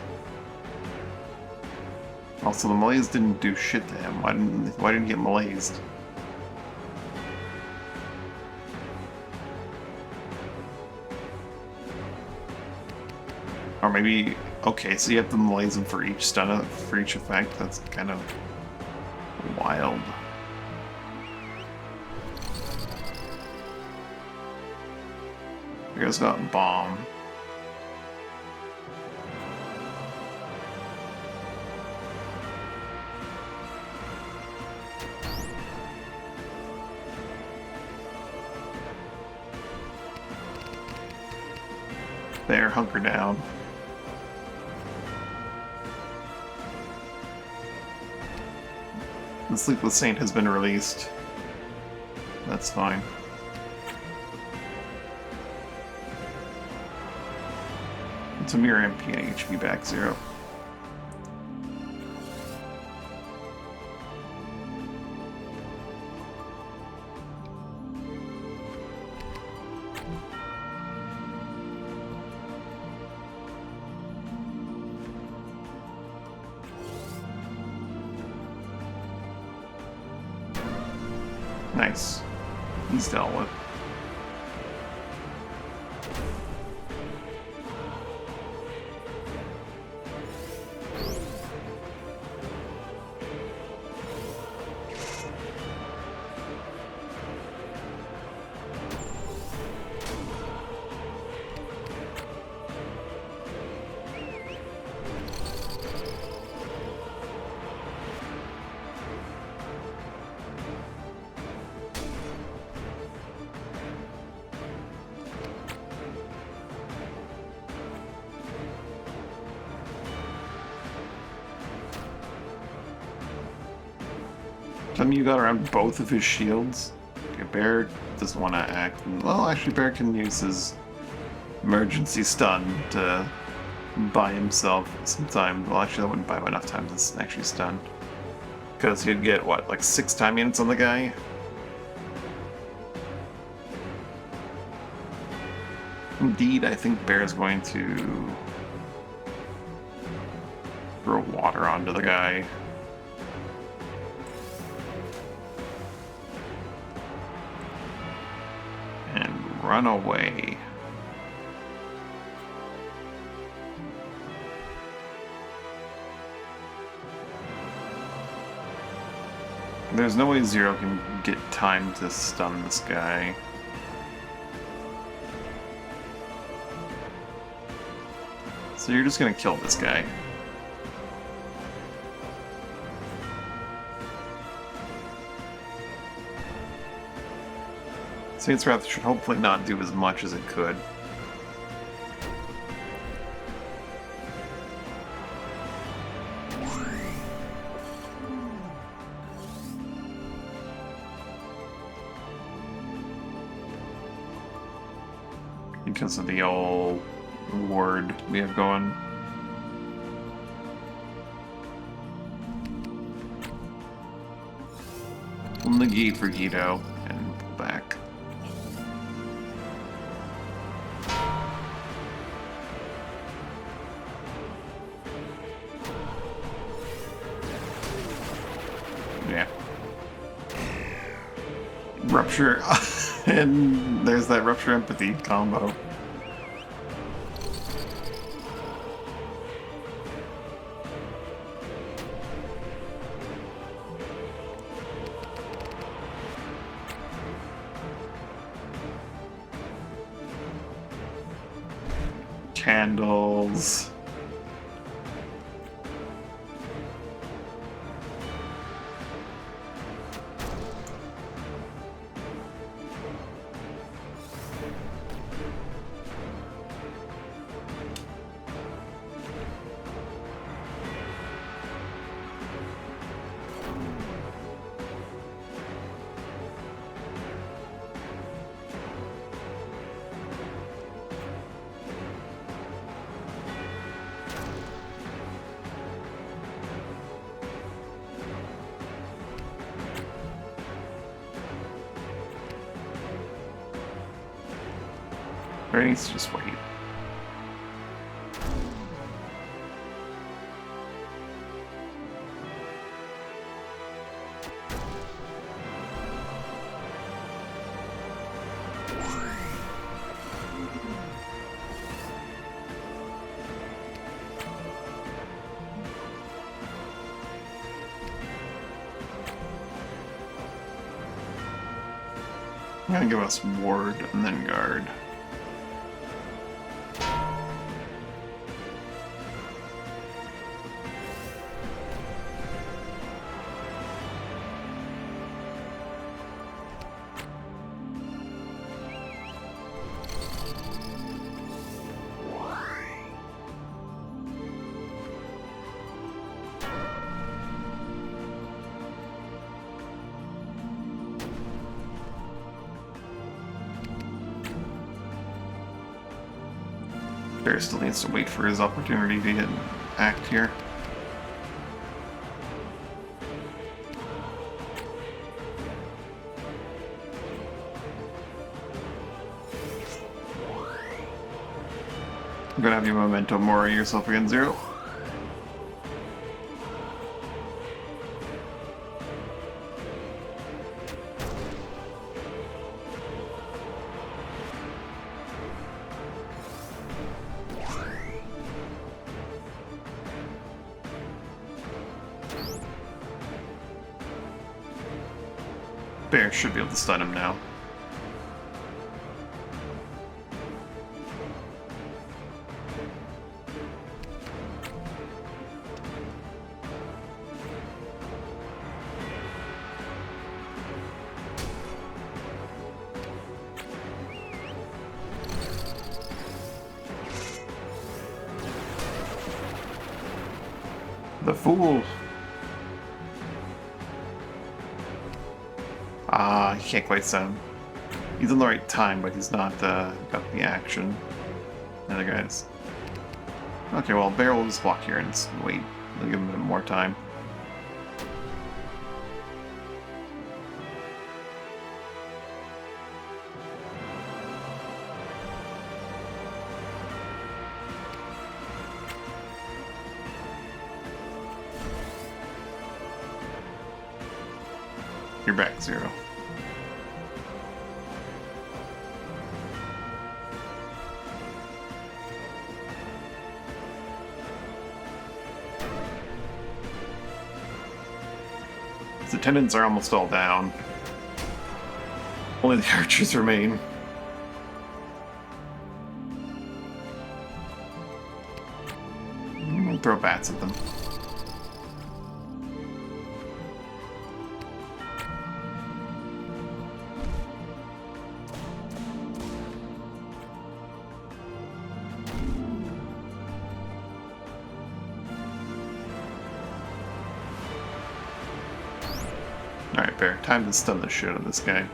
Also, the malaise didn't do shit to him. Why didn't he get malaised? Or maybe, okay, so you have to malaise him for each stun, for each effect. That's kind of wild. You guys got bomb. There, hunker down. The Sleepless Saint has been released. That's fine. It's a mirror MP and HP back 0. Nice. He's dealt with. You got around both of his shields. Okay, Bear doesn't want to act. Well, actually, Bear can use his emergency stun to buy himself some time. Well, actually, that wouldn't buy him enough time to actually stun. Because he'd get, what, like 6 time units on the guy? Indeed, I think Bear's going to throw water onto the guy. Run away. There's no way 0 can get time to stun this guy. So you're just gonna kill this guy. Saint's Wrath should hopefully not do as much as it could. Because of the old ward we have going. We'll negate for Guido and pull back. Yeah. Rupture, and there's that Rupture Empathy combo. Candles. Or he needs to just wait. I'm gonna give us ward and then guard. Bear still needs to wait for his opportunity to hit act here. I'm gonna have you memento mori yourself again, Zero. Bear should be able to stun him now. The fool! He can't quite sound. He's in the right time, but he's not got the action. The other guys. Okay, well, Bear will just walk here and wait. We'll give him a bit more time. You're back, Zero. His attendants are almost all down. Only the archers remain. Throw bats at them. Alright, Bear, time to stun the shit out of this guy.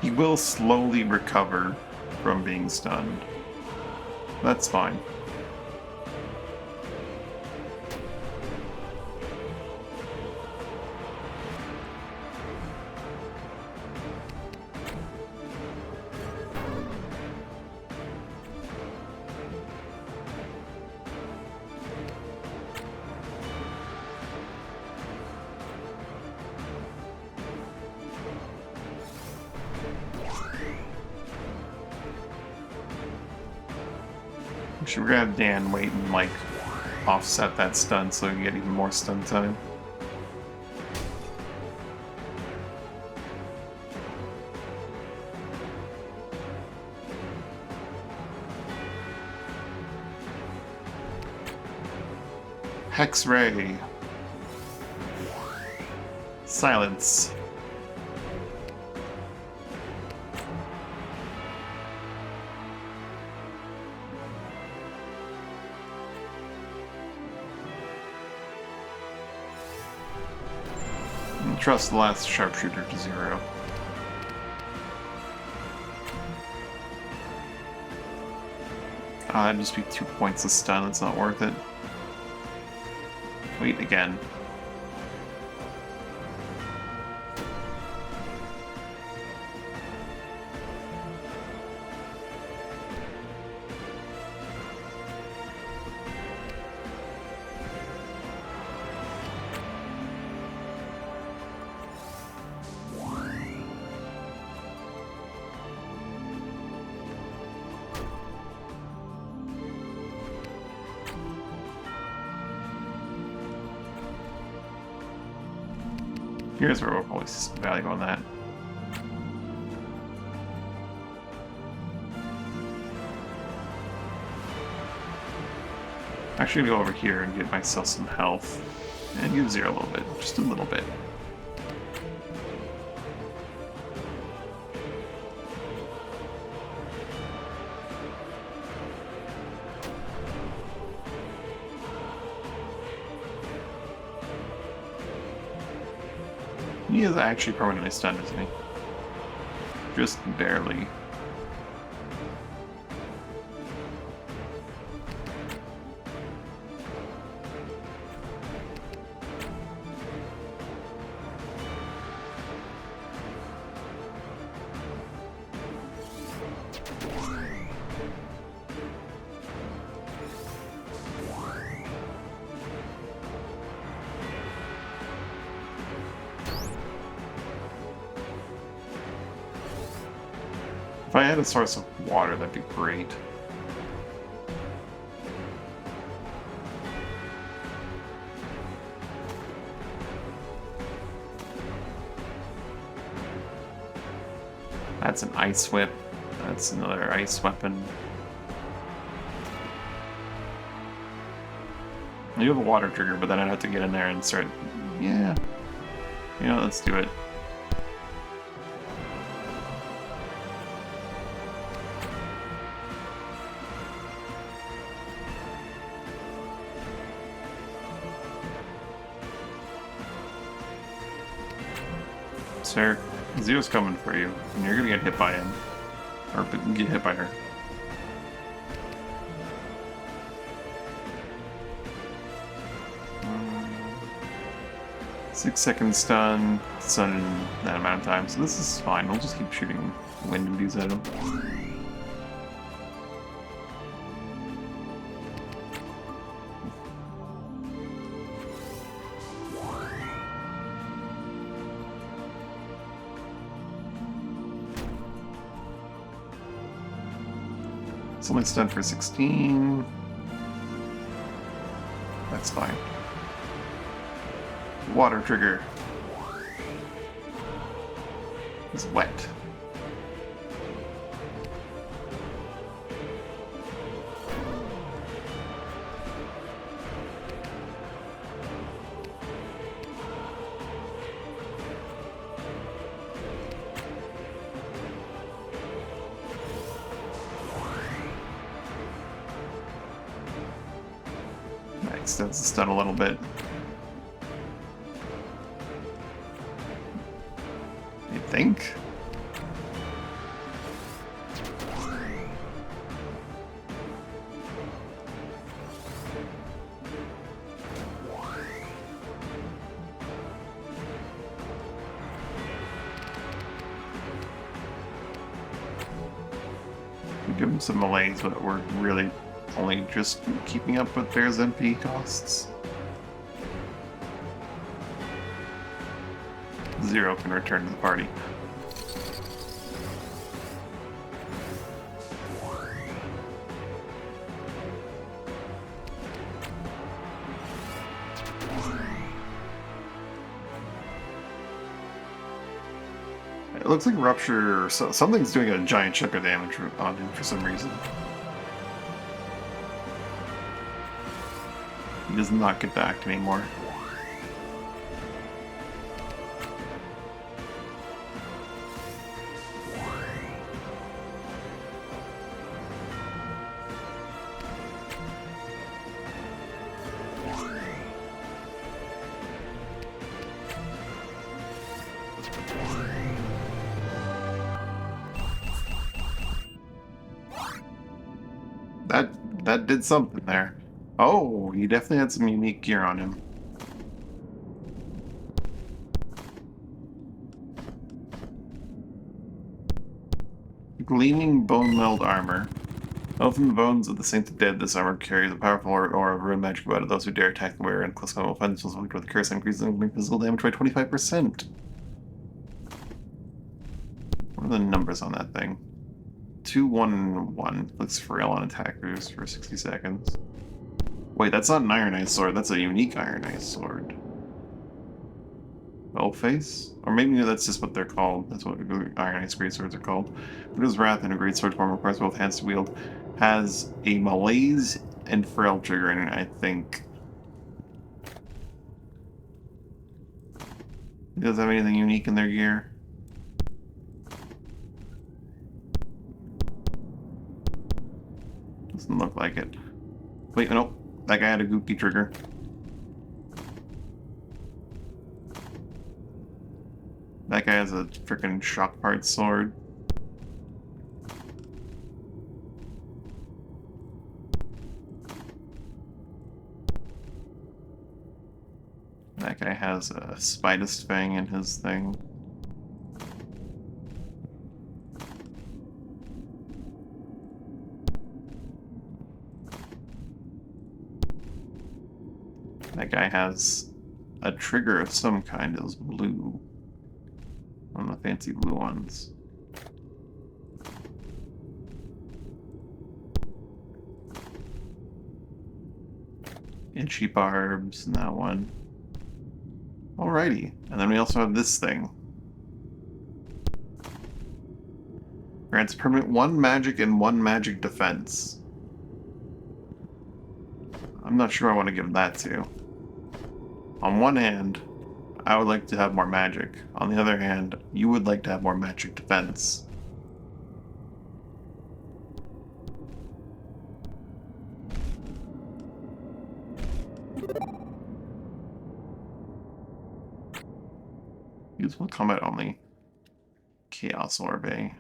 He will slowly recover from being stunned. That's fine. We're gonna have Dan wait and, like, offset that stun so we can get even more stun time. Hex Ray. Silence. Trust the last sharpshooter to 0. That'd just be 2 points of stun, it's not worth it. Wait again. Here's where we'll probably see some value on that. Actually, go over here and get myself some health. And give 0 a little bit. Just a little bit. He is actually permanently stunned, isn't he? Just barely. If I had a source of water, that'd be great. That's an ice whip. That's another ice weapon. You have a water trigger, but then I'd have to get in there and start... Yeah. You know, let's do it. Sir, Zero's coming for you, and you're gonna get hit by him. Or get hit by her. Six-second stun in that amount of time, so this is fine. We'll just keep shooting wind duties at him. It's only stunned for 16. That's fine. Water trigger. It's wet. extends the stun a little bit. I think. Give him some malaise, but we're really only just keeping up with Bear's MP costs. Zero can return to the party. It looks like Rupture, so something's doing a giant chunk of damage on him for some reason. He does not get to act anymore. That did something there. Oh, he definitely had some unique gear on him. Gleaming bone meld armor. Well, from the bones of the saints of dead, this armor carries a powerful aura of ruined magic about it. Those who dare attack the wearer and close combat will find themselves with the curse, increasing physical damage by 25%. What are the numbers on that thing? 2, 1, and 1. Looks frail on attackers for 60 seconds. Wait, that's not an Ironized sword. That's a unique Ironized sword. Face? Or maybe that's just what they're called. That's what Ironized greatswords are called. Buddha's Wrath in a greatsword form requires both hands to wield. Has a malaise and frail trigger in it, I think. Does it have anything unique in their gear? Doesn't look like it. Wait, no. That guy had a goopy trigger. That guy has a frickin' shock part sword. That guy has a Spidus Fang in his thing. That guy has a trigger of some kind. It was blue. One of the fancy blue ones. Itchy barbs and that one. Alrighty. And then we also have this thing. Grants permanent 1 magic and 1 magic defense. I'm not sure I want to give that to. On one hand, I would like to have more magic. On the other hand, you would like to have more magic defense. Useful combat only. Chaos Orbe.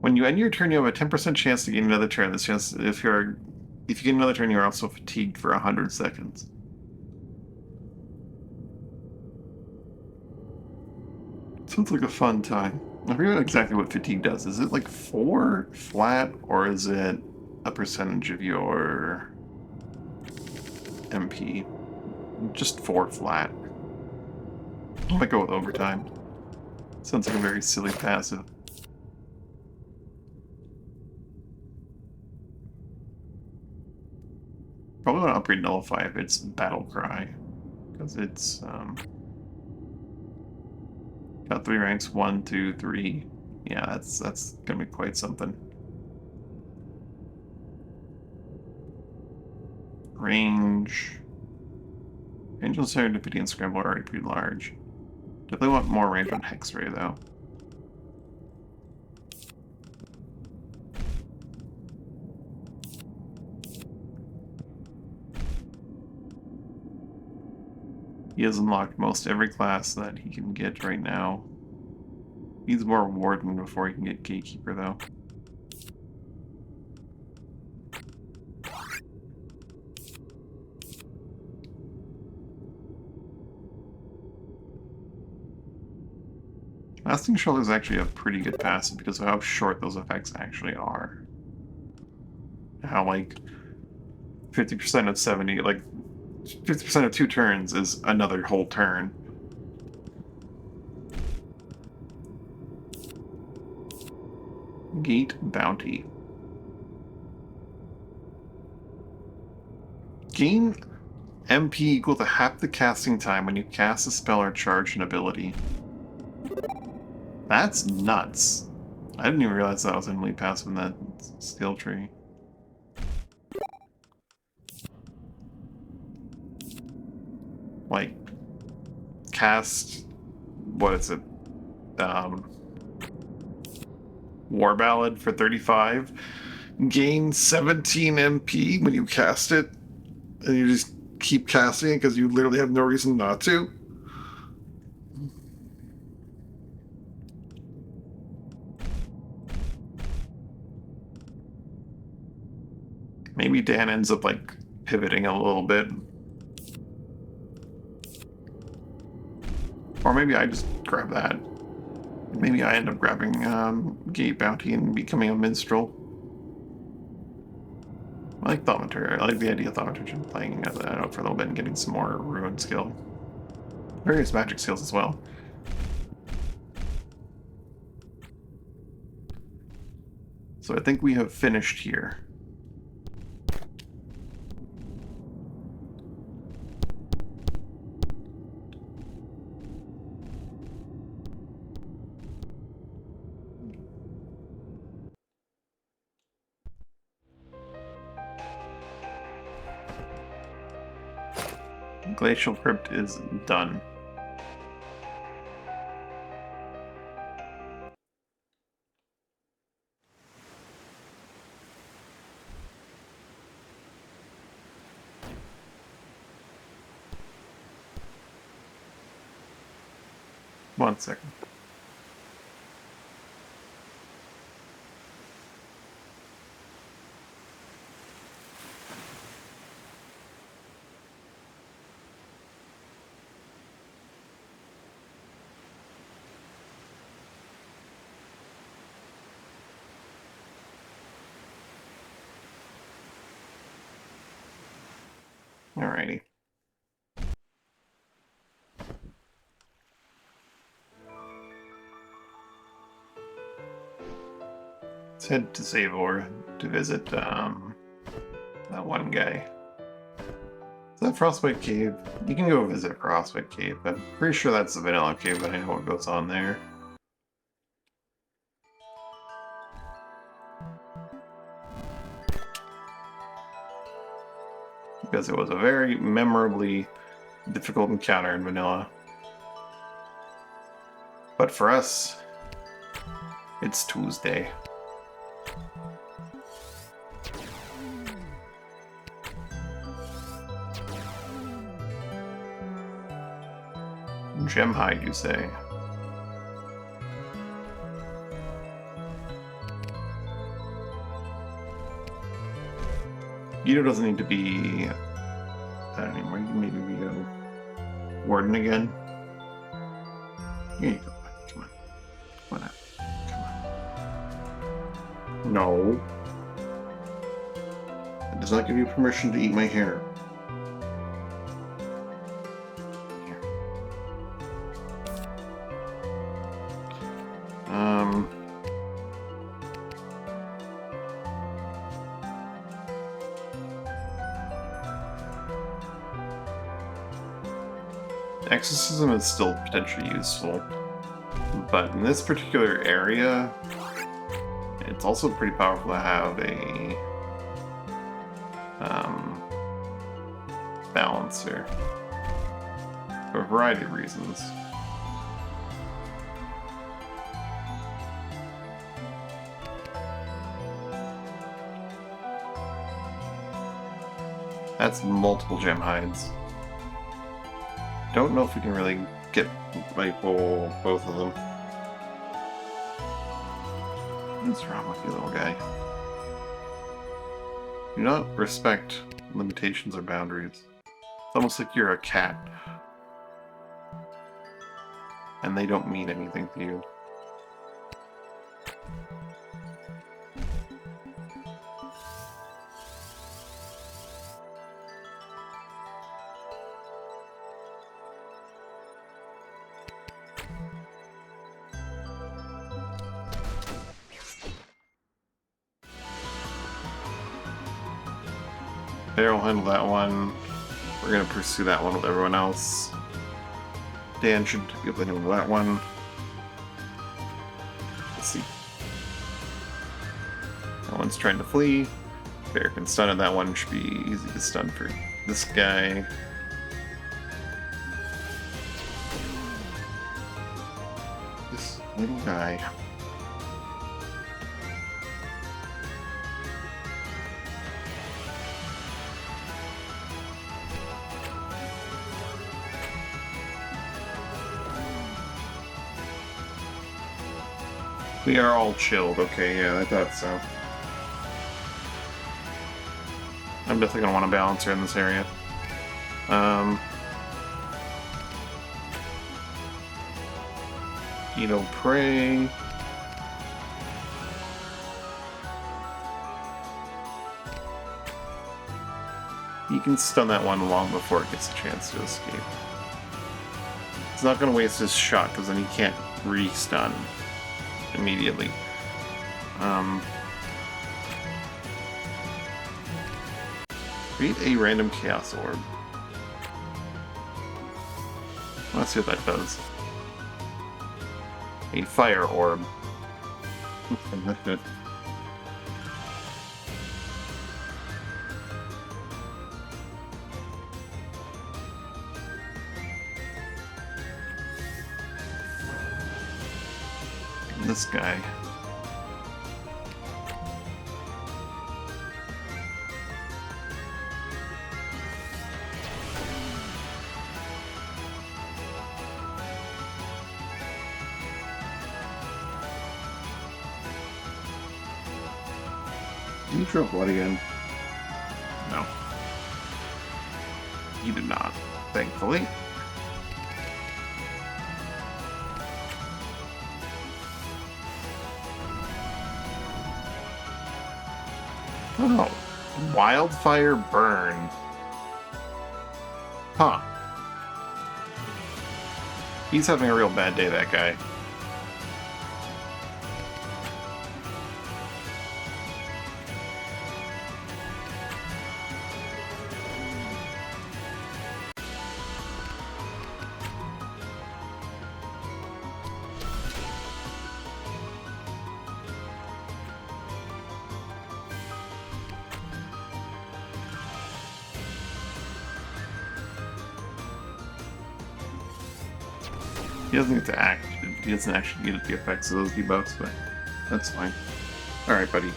When you end your turn, you have a 10% chance to gain another turn. This chance, if you get another turn, you're also fatigued for 100 seconds. Sounds like a fun time. I forget exactly what fatigue does. Is it like 4 flat, or is it a percentage of your MP? Just 4 flat. I might go with overtime. Sounds like a very silly passive. Probably want to upgrade Nullify if it's Battle Cry, because it's got 3 ranks, 1, 2, 3, Yeah, that's gonna be quite something. Range. Range on Serendipity and Scramble are already pretty large. Definitely want more range on Hexray, though. He has unlocked most every class that he can get right now. Needs more Warden before he can get Gatekeeper, though. Lasting Shoulder is actually a pretty good passive because of how short those effects actually are. How, like, 50% of 70, like, 50% of 2 turns is another whole turn. Gate Bounty. Gain MP equal to half the casting time when you cast a spell or charge an ability. That's nuts. I didn't even realize that was in Elite Passive in that skill tree. Like, cast... what is it? War Ballad for 35. Gain 17 MP when you cast it. And you just keep casting it because you literally have no reason not to. Maybe Dan ends up, like, pivoting a little bit. Or maybe I just grab that. Maybe I end up grabbing Gate Bounty and becoming a minstrel. I like Thaumaturge. I like the idea of Thaumaturge playing that out for a little bit and getting some more Ruin skill. Various magic skills as well. So I think we have finished here. Glacial Crypt is done. One second. Alrighty. Let's head to Savor to visit that one guy. Is that Frostbite Cave? You can go visit Frostbite Cave, but I'm pretty sure that's the vanilla cave, but I know what goes on there. Because it was a very memorably difficult encounter in vanilla. But for us, it's Tuesday. Gemhide, you say? Guido doesn't need to be that anymore. You can maybe be a warden again. Here you go. Come on. Come on out. Come on. No. It does not give you permission to eat my hair. Here. Exorcism is still potentially useful, But in this particular area, it's also pretty powerful to have a balancer for a variety of reasons. That's multiple gem hides. Don't know if we can really get like both of them. What's wrong with you, little guy? Do not respect limitations or boundaries. It's almost like you're a cat. And they don't mean anything to you. Darryl handle that one. We're gonna pursue that one with everyone else. Dan should be able to handle that one. Let's see. That one's trying to flee. Bear can stun it. That one should be easy to stun for this guy. This little guy. We are all chilled. Okay, yeah, I thought so. I'm definitely gonna want a balancer in this area. Keto prey. You can stun that one long before it gets a chance to escape. It's not gonna waste his shot because then he can't re-stun immediately. Create a random chaos orb. Let's see what that does. A fire orb. This guy. Did you draw blood again? No. You did not, thankfully. Oh, wildfire burn. Huh. He's having a real bad day, that guy. He doesn't get to act. He doesn't actually get the effects of those debuffs, but that's fine. Alright, buddy.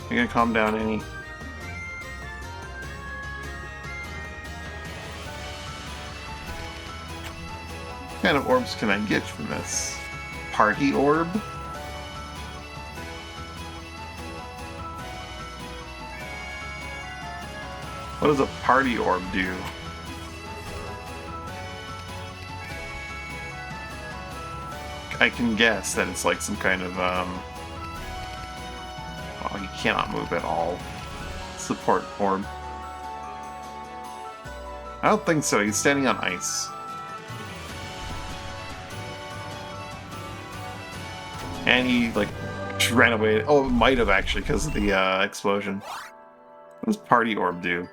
You gonna calm down, Annie? What kind of orbs can I get from this? Party orb? What does a party orb do? I can guess that it's like some kind of, oh, you cannot move at all. Support orb. I don't think so, he's standing on ice. And he, like, ran away. Oh, it might have actually, because of the, explosion. What does Party Orb do?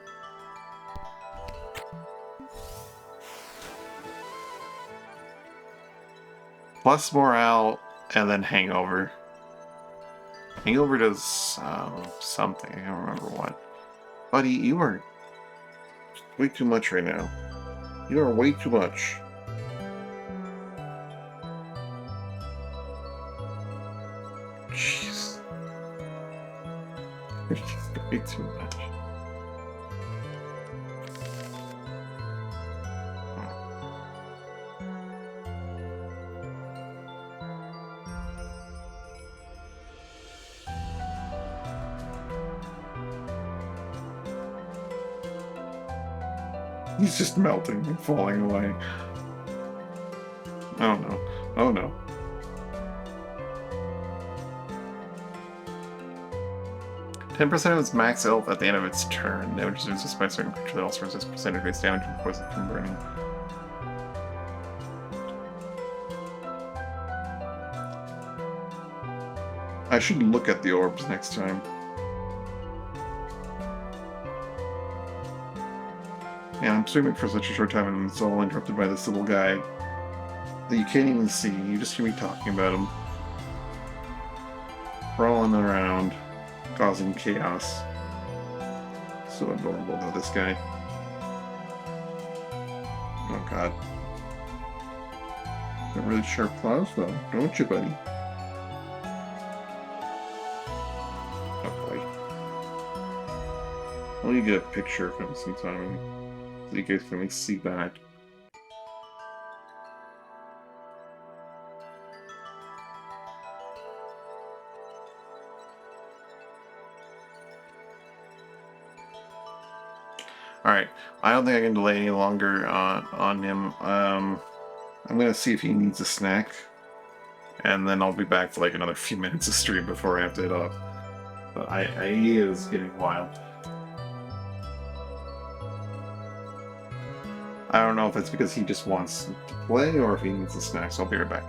plus morale, and then hangover. Hangover does something. I don't remember what. Buddy, you are way too much right now. You are way too much. Jeez. You're just way too much. He's just melting and falling away. Oh no. Oh no. %% of its max health at the end of its turn. Damage is resisted by a certain creature that also resists percentage based damage from poison from burning. I should look at the orbs next time. Yeah, I'm streaming for such a short time and it's all interrupted by this little guy that you can't even see. You just hear me talking about him. Crawling around, causing chaos. So adorable though, this guy. Oh god. Got really sharp claws though, don't you, buddy? Oh boy. Let me get a picture of him sometime so you guys can at least see that. Alright, I don't think I can delay any longer on him. I'm gonna see if he needs a snack. And then I'll be back for like another few minutes of stream before I have to head off. But he is getting wild. I don't know if it's because he just wants to play or if he needs a snack, so I'll be right back.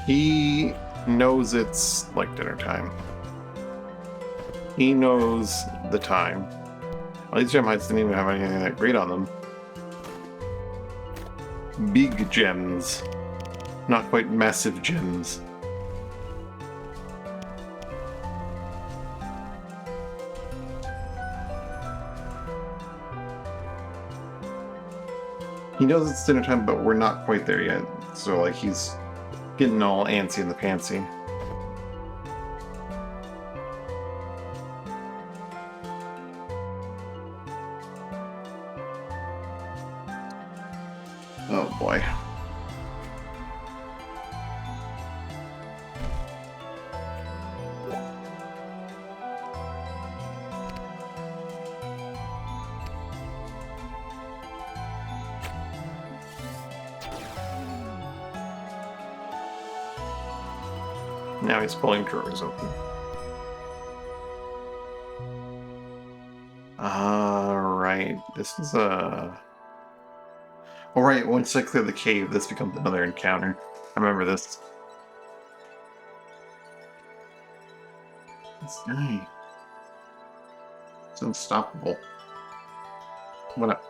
He knows it's like dinner time. He knows the time. Well, these gem heights didn't even have anything that great on them. Big gems. Not quite massive gems. He knows it's dinner time, but we're not quite there yet. So, like, he's getting all antsy in the pantsy. Oh boy. Now he's pulling drawers open. Alright, this is a... Alright, once I clear the cave, this becomes another encounter. I remember this. This guy... It's unstoppable. What up?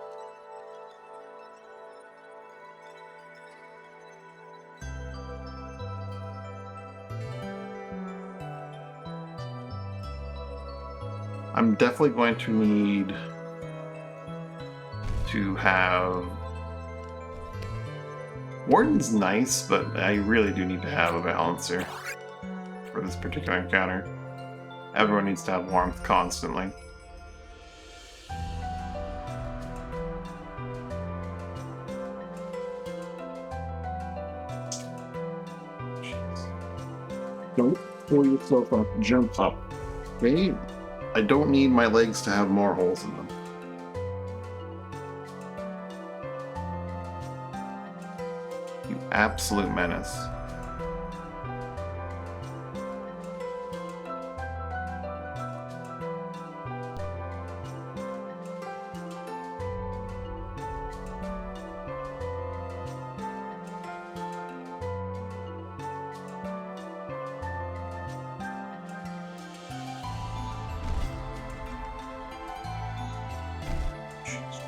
I'm definitely going to need to have... Warden's nice, but I really do need to have a balancer for this particular encounter. Everyone needs to have warmth constantly. Don't pull yourself up, jump up. Okay? I don't need my legs to have more holes in them. You absolute menace.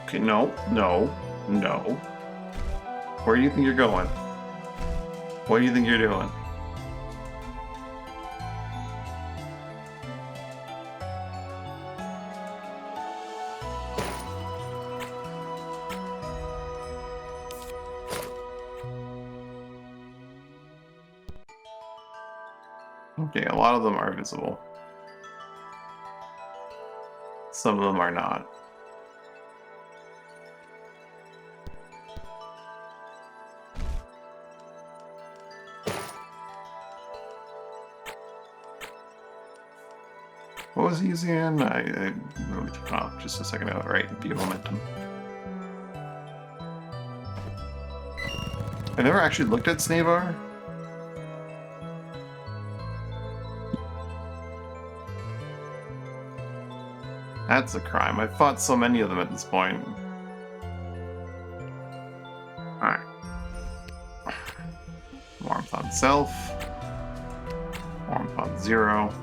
Okay, no. Where do you think you're going? What do you think you're doing? Okay, a lot of them are visible. Some of them are not. What was he using in? I moved off just a second ago. Right, view momentum. I never actually looked at Snavar. That's a crime. I've fought so many of them at this point. Alright. Warmth on self. Warmth on 0.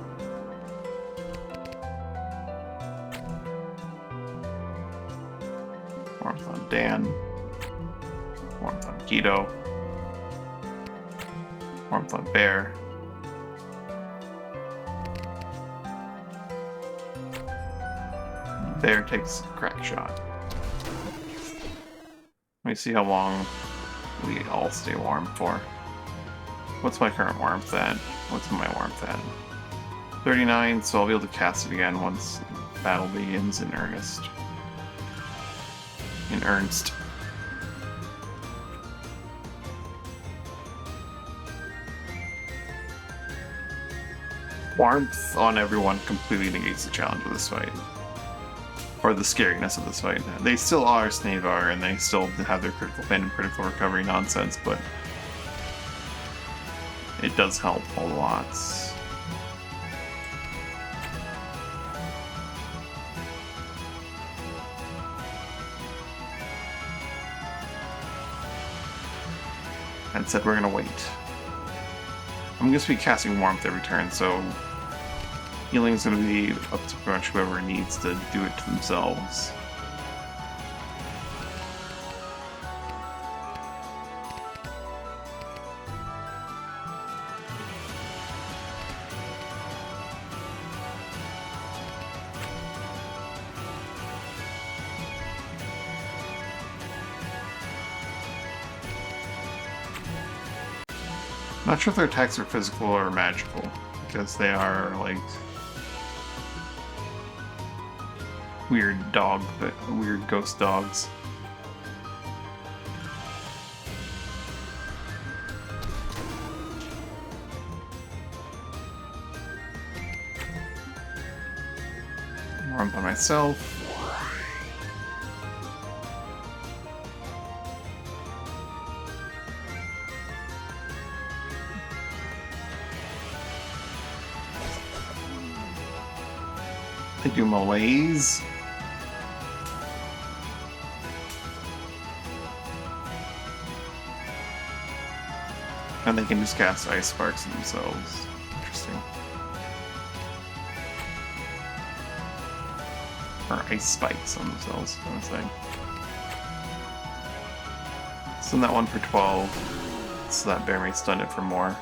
Warmth on Dan. Warmth on Keto. Warmth on Bear. Bear takes a crack shot. Let me see how long we all stay warm for. What's my current warmth at? What's my warmth at? 39, so I'll be able to cast it again once battle begins in earnest. In earnest. Warmth on everyone completely negates the challenge of this fight. Or the scariness of this fight. They still are Snavar, and they still have their critical pain and critical recovery nonsense, but it does help a lot. That said, we're gonna wait. I'm just be casting warmth every turn, so healing's gonna be up to pretty much whoever needs to do it to themselves. Not sure if their attacks are physical or magical, because they are like weird ghost dogs. Warm by myself. I do malaise. And they can just cast ice sparks themselves. Interesting. Or ice spikes on themselves, I want to say. Send that one for 12, so that bear may stun it for more.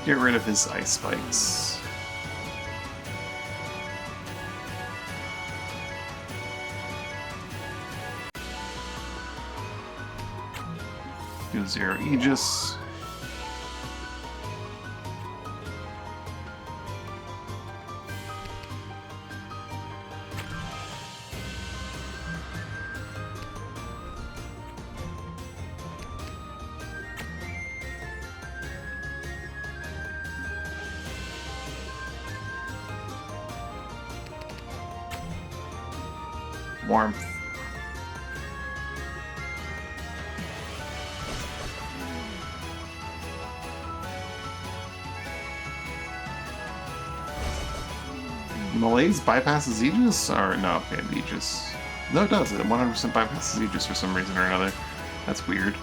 Get rid of his ice spikes. Do 0 Aegis. Warmth. Malaise bypasses Aegis? Or no, okay, Aegis. No, it does. It 100% bypasses Aegis for some reason or another. That's weird.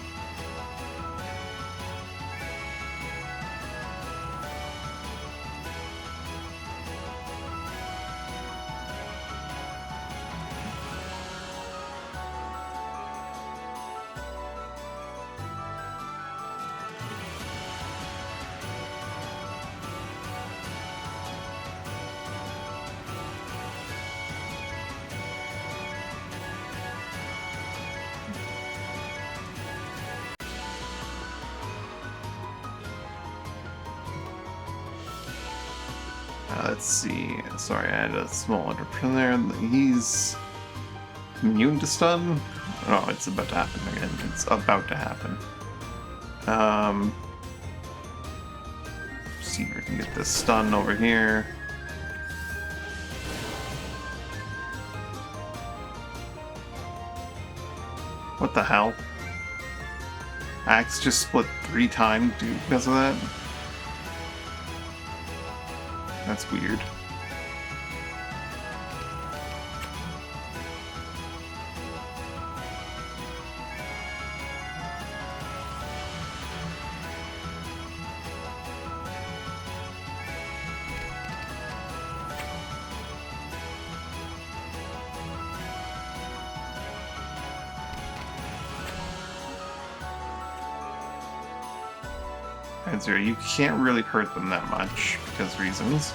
Let's see. Sorry, I had a small interruption there. He's immune to stun? Oh, it's about to happen again. It's about to happen. See if we can get this stun over here. What the hell? Axe just split 3 times because of that? That's weird. And 0, you can't really hurt them that much because reasons.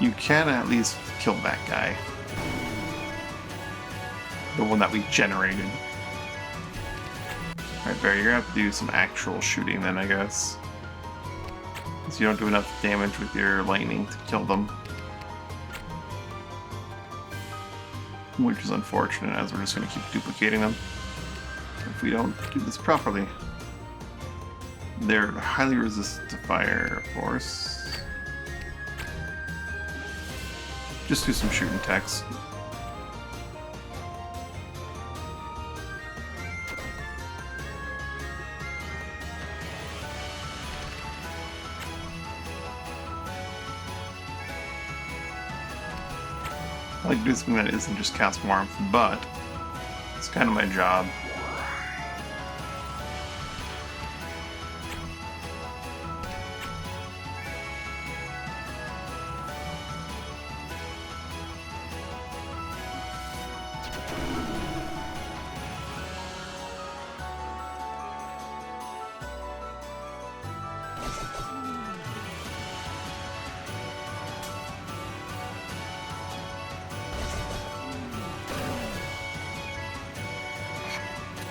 You can at least kill that guy. The one that we generated. Alright, Barry, you're gonna have to do some actual shooting then, I guess. Because you don't do enough damage with your lightning to kill them. Which is unfortunate, as we're just gonna keep duplicating them if we don't do this properly. They're highly resistant to fire, of course. Just do some shooting attacks. I like doing something that isn't just cast warmth, but it's kind of my job.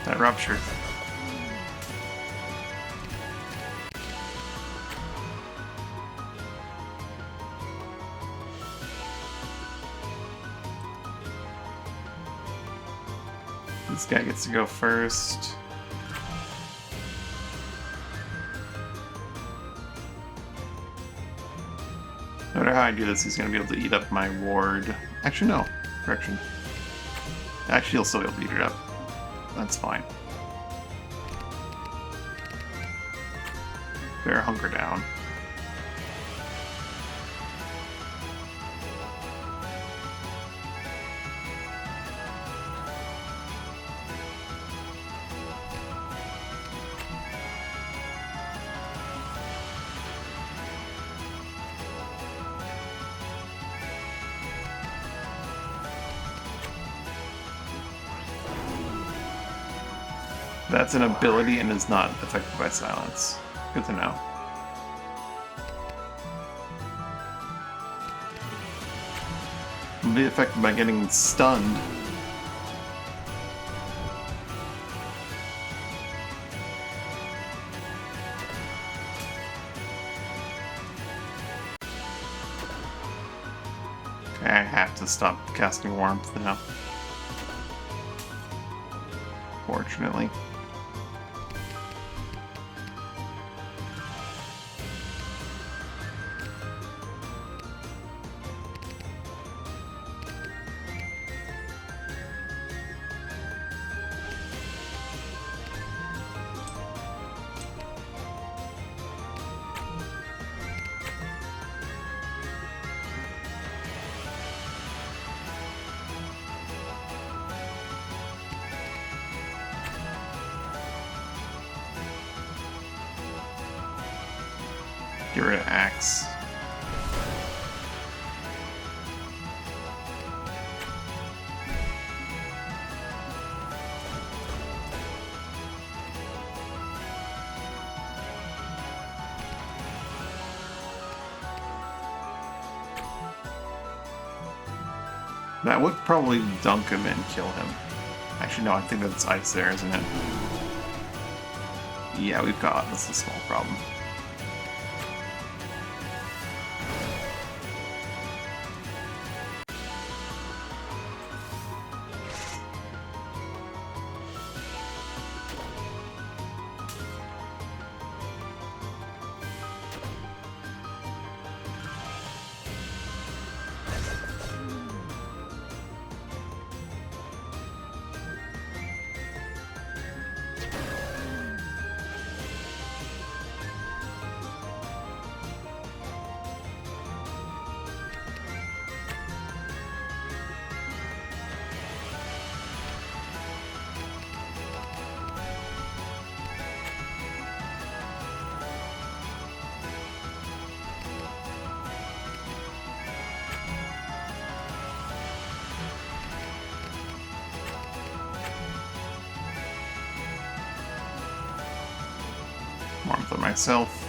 That rupture. This guy gets to go first. No matter how I do this, he's going to be able to eat up my ward. Actually, no. Correction. Actually, he'll still be able to eat it up. That's fine. Better hunker down. That's an ability and is not affected by silence. Good to know. Will be affected by getting stunned. Okay, I have to stop casting warmth now. Fortunately. Get rid of Axe. That would probably dunk him and kill him. Actually, no, I think that's ice there, isn't it? Yeah, we've got this is a small problem. Warmth on myself.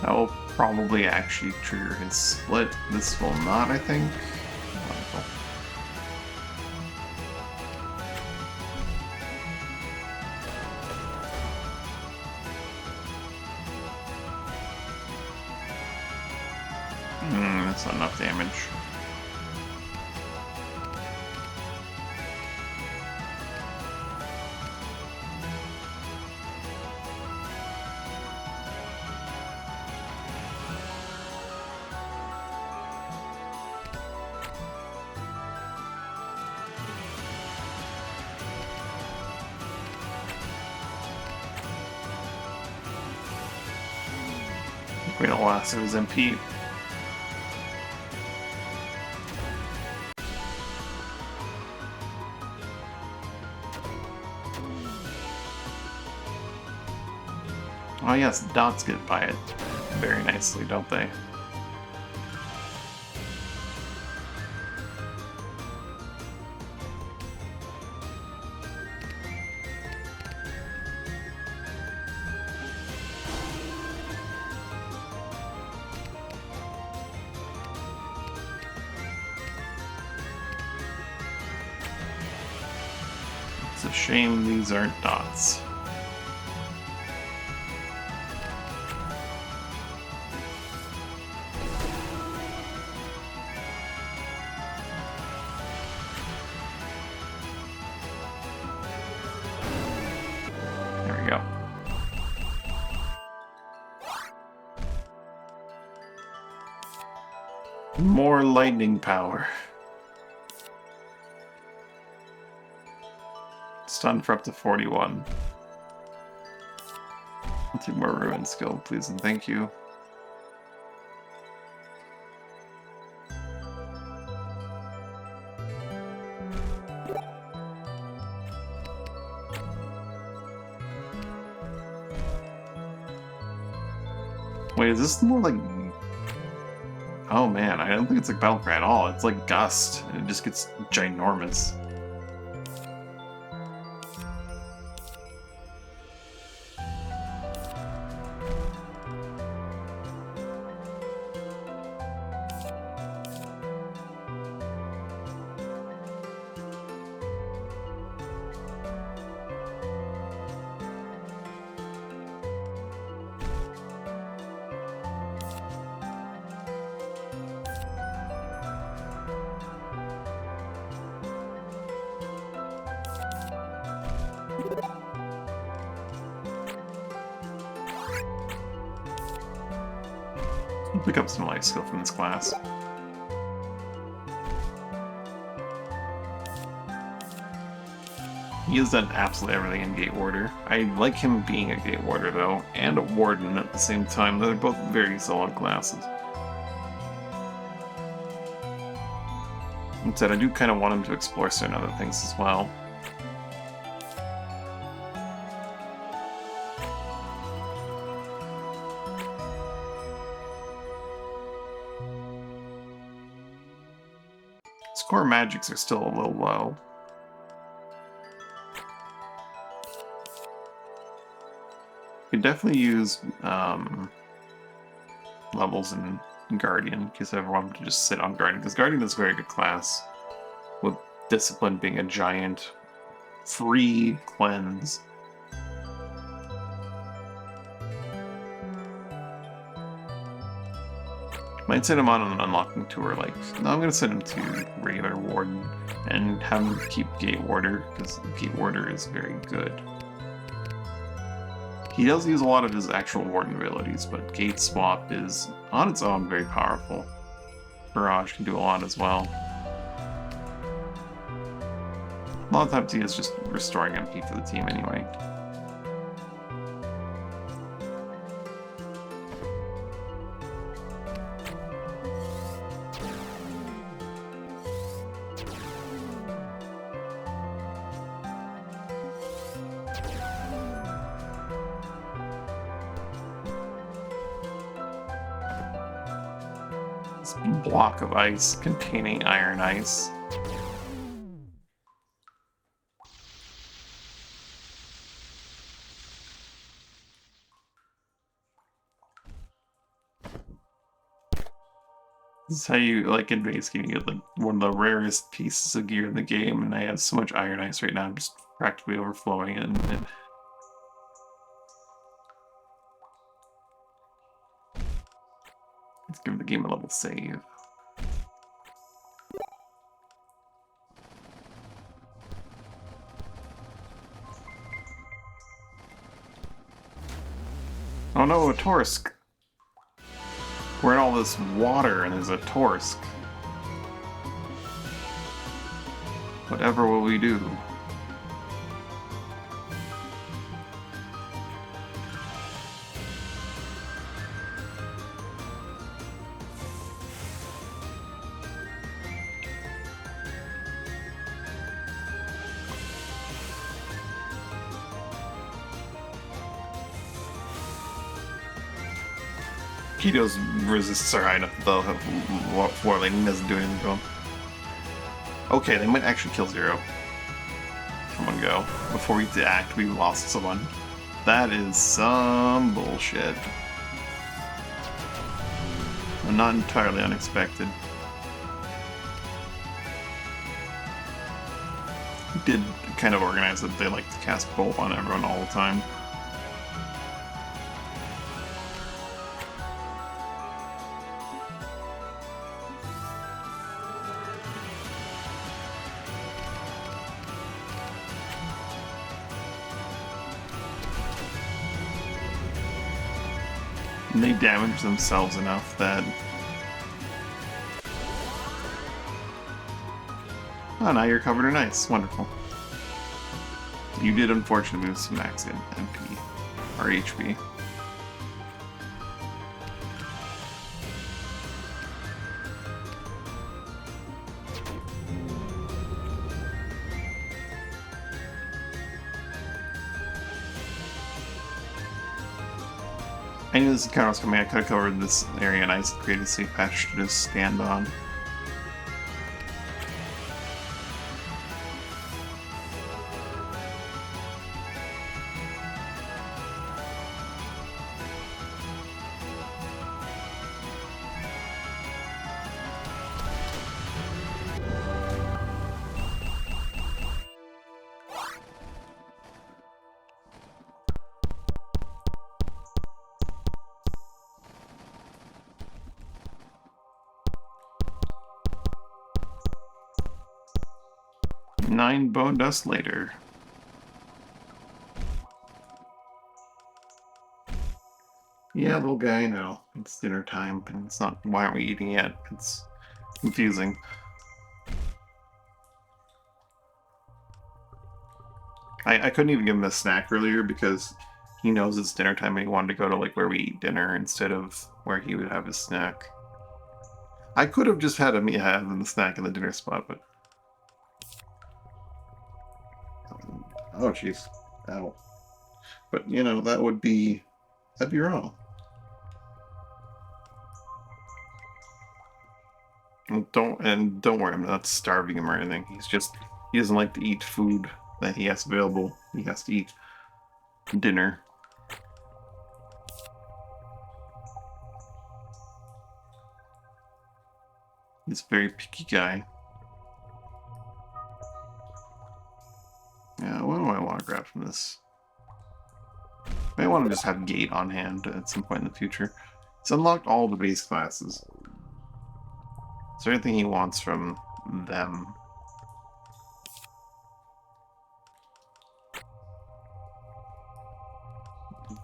That will probably actually trigger his split. This will not, I think. Wonderful. That's not enough damage. We don't last of his MP. Oh yes, dots get by it very nicely, don't they? It's a shame these aren't dots. There we go. More lightning power. Stun for up to 41. I'll take more ruin skill, please and thank you. Wait, is this more like... Oh man, I don't think it's like Battle Cry at all. It's like Gust, and it just gets ginormous. I'll pick up some life skill from this class. He has done absolutely everything in Gate Warder. I like him being a Gate Warder though, and a Warden at the same time. They're both very solid classes. That said, I do kind of want him to explore certain other things as well. His core magics are still a little low. Could definitely use levels in Guardian, in case I ever want to just sit on Guardian, because Guardian is a very good class, with Discipline being a giant free cleanse. Might send him on an unlocking tour, like, no, I'm gonna send him to regular Warden and have him keep Gate Warder, because Gate Warder is very good. He does use a lot of his actual Warden abilities, but Gate Swap is, on its own, very powerful. Barrage can do a lot as well. A lot of times he is just restoring MP for the team anyway. Block of ice containing iron ice. This is how you, like, in base game, you get like one of the rarest pieces of gear in the game, and I have so much iron ice right now, I'm just practically overflowing it. Let's give the game a level save. Oh no, a Torsk! We're in all this water and there's a Torsk. Whatever will we do? Keto's resists are high enough that War Lightning doesn't do anything to him. Okay, they might actually kill Zero. Come on, go. Before we act, we lost someone. That is some bullshit. Not entirely unexpected. He did kind of organize that they like to cast Bolt on everyone all the time. And they damage themselves enough that... Oh, now you're covered in ice. Wonderful. You did unfortunately lose some max MP, or HP. I knew this encounter was coming. I could have covered this area in ice and created a safe patch to just stand on. Nine bone dust later. Yeah, little guy, no. It's dinner time, and it's not, why aren't we eating yet? It's confusing. I couldn't even give him a snack earlier because he knows it's dinner time and he wanted to go to like where we eat dinner instead of where he would have his snack. I could have just had him have the snack in the dinner spot, but... Oh, jeez. Ow. But, you know, that'd be wrong. Don't worry, I'm not starving him or anything. He doesn't like to eat food that he has available. He has to eat dinner. He's a very picky guy. Yeah, what do I want to grab from this? I want to just have Gate on hand at some point in the future. It's unlocked all the base classes. Is there anything he wants from them?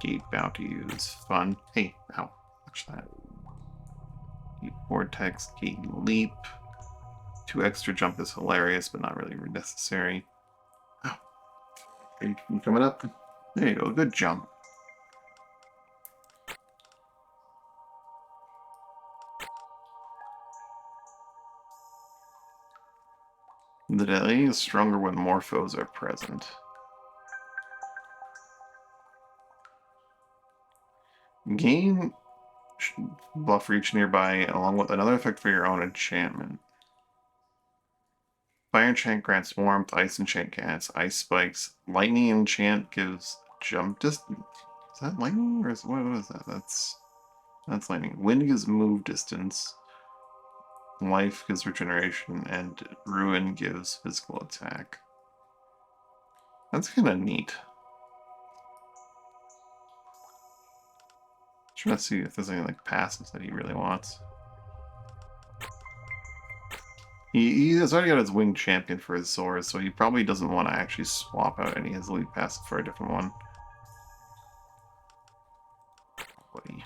Gate bounty is fun. Hey, ow, watch that. Gate vortex, gate leap. 2 extra jump is hilarious, but not really necessary. Oh, you coming up? There you go, good jump. The delay is stronger when more foes are present. Gain buff for each nearby, along with another effect for your own enchantment. Fire enchant grants warmth, ice enchant grants ice spikes, lightning enchant gives jump distance. Is that lightning or what is that? That's lightning. Wind gives move distance. Life gives regeneration, and ruin gives physical attack. That's kind of neat. Trying to see if there's any like passives that he really wants. He has already got his winged champion for his sword, so he probably doesn't want to actually swap out any of his elite passive for a different one. Buddy.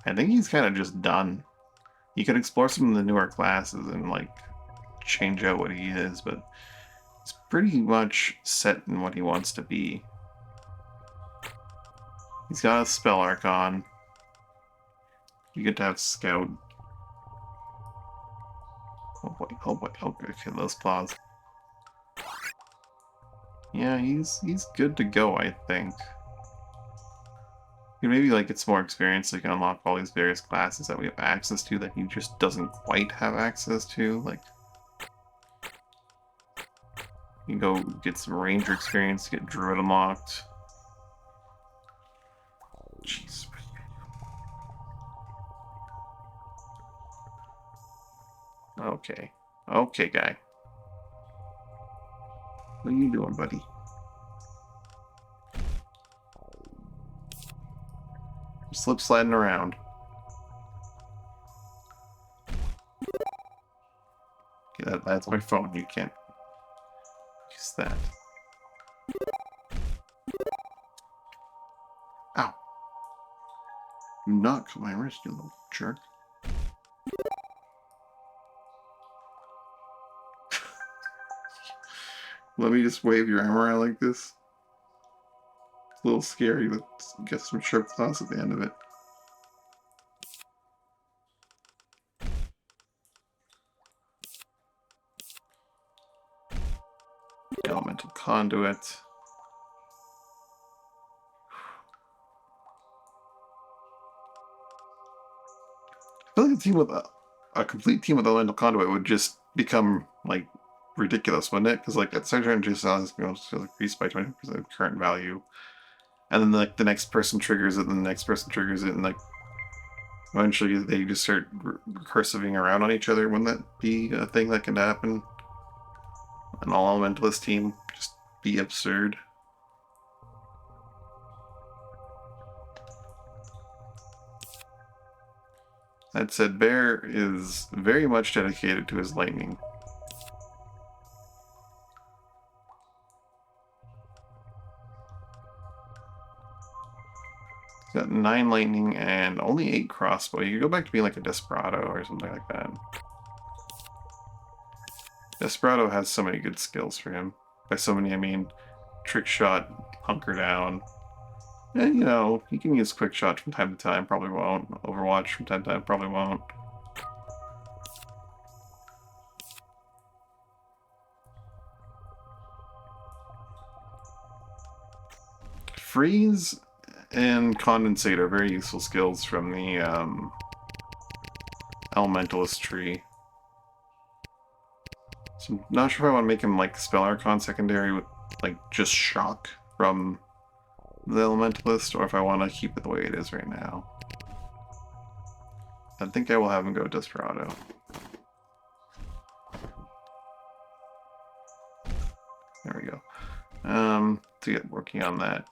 I think he's kind of just done. He could explore some of the newer classes and like change out what he is, but he's pretty much set in what he wants to be. He's got a spell archon. You get to have scout. Oh boy, okay, those claws. Yeah, he's good to go, I think. You maybe like get some more experience, so you can unlock all these various classes that we have access to that he just doesn't quite have access to. Like, you can go get some ranger experience, get druid unlocked. Jeez. Okay. Okay, guy. What are you doing, buddy? Slip sliding around. Okay, that's my phone. You can't use that. Ow. Do not cut my wrist, you little jerk. Let me just wave your arm around like this. It's a little scary, but get some sharp claws at the end of it. Elemental conduit. I feel like a team with a complete team with elemental conduit would just become like ridiculous, wouldn't it? Because like at certain just goes to increase by 20% current value, and then like the next person triggers it, and the next person triggers it, and like eventually they just start recursiving around on each other. Wouldn't that be a thing that can happen? An all elementalist team just be absurd. That said, Bear is very much dedicated to his lightning. He's got 9 lightning and only 8 crossbow. You could go back to being like a Desperado or something like that. Desperado has so many good skills for him. By so many, I mean trick shot, hunker down. And, you know, he can use quick shot from time to time, probably won't. Overwatch from time to time, probably won't. Freeze and Condensate are very useful skills from the Elementalist tree. So I'm not sure if I want to make him like Spell Archon secondary with like just shock from the Elementalist, or if I want to keep it the way it is right now. I think I will have him go Desperado. There we go. To get working on that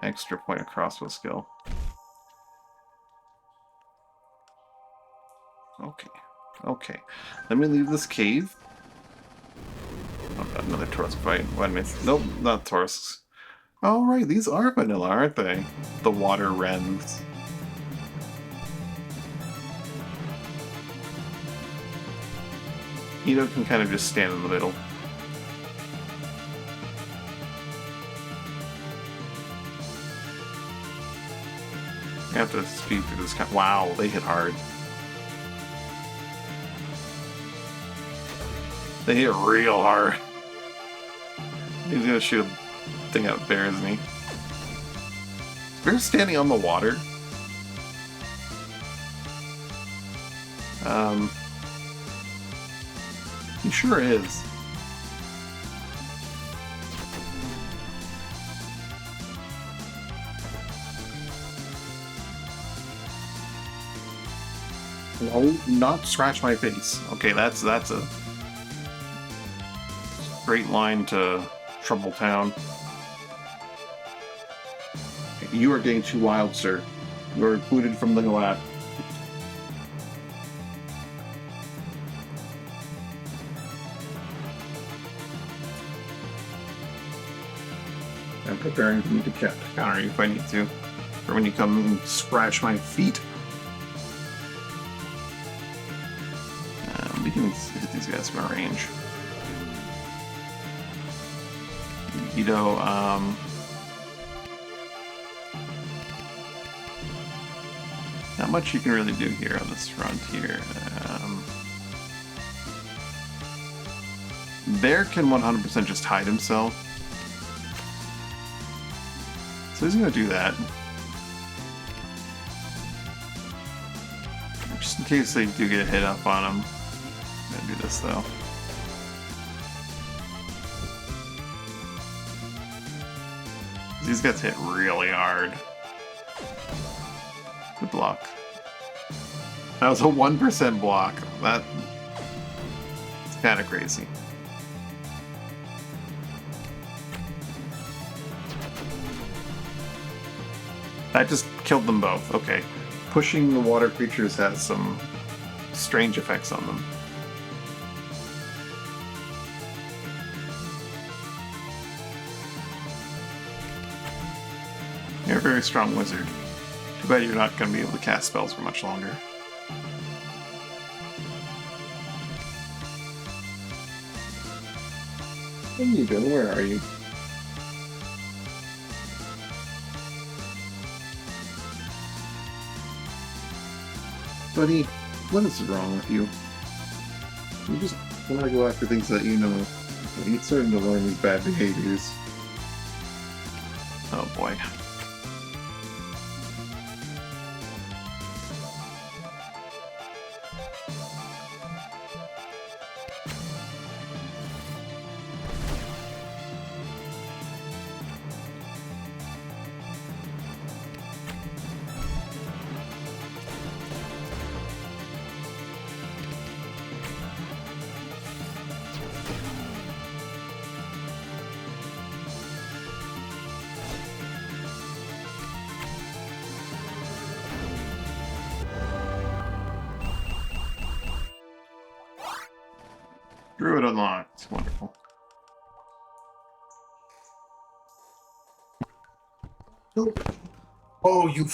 extra point of crossbow skill. Okay. Okay. Let me leave this cave. Oh, got another Tauros fight. Wait a minute. Nope, not Tauros. Oh, right, these are vanilla, aren't they? The water wrens. Ito can kind of just stand in the middle. I have to speed through this. Wow, they hit hard. They hit real hard. He's gonna shoot a thing out there, isn't he? Bear's standing on the water. He sure is. No, not scratch my face. Okay, that's a straight line to Trouble Town. You are getting too wild, sir. You are booted from the lab. I'm preparing for me to counter you if I need to. Or when you come and scratch my feet. We can hit these guys from our range. Ito, not much you can really do here on this frontier. Bear can 100% just hide himself. So he's gonna do that. Just in case they do get a hit up on him. I'm gonna do this though. These guys hit really hard. Good block. That was a 1% block. That's kind of crazy. That just killed them both. Okay. Pushing the water creatures has some strange effects on them. You're a very strong wizard. Too bad you're not going to be able to cast spells for much longer. What are you doing? Where are you? Buddy, what is wrong with you? You just want to go after things that you know. You're starting to learn these bad behaviors. Oh boy. Druid unlocked. Wonderful. Oh, you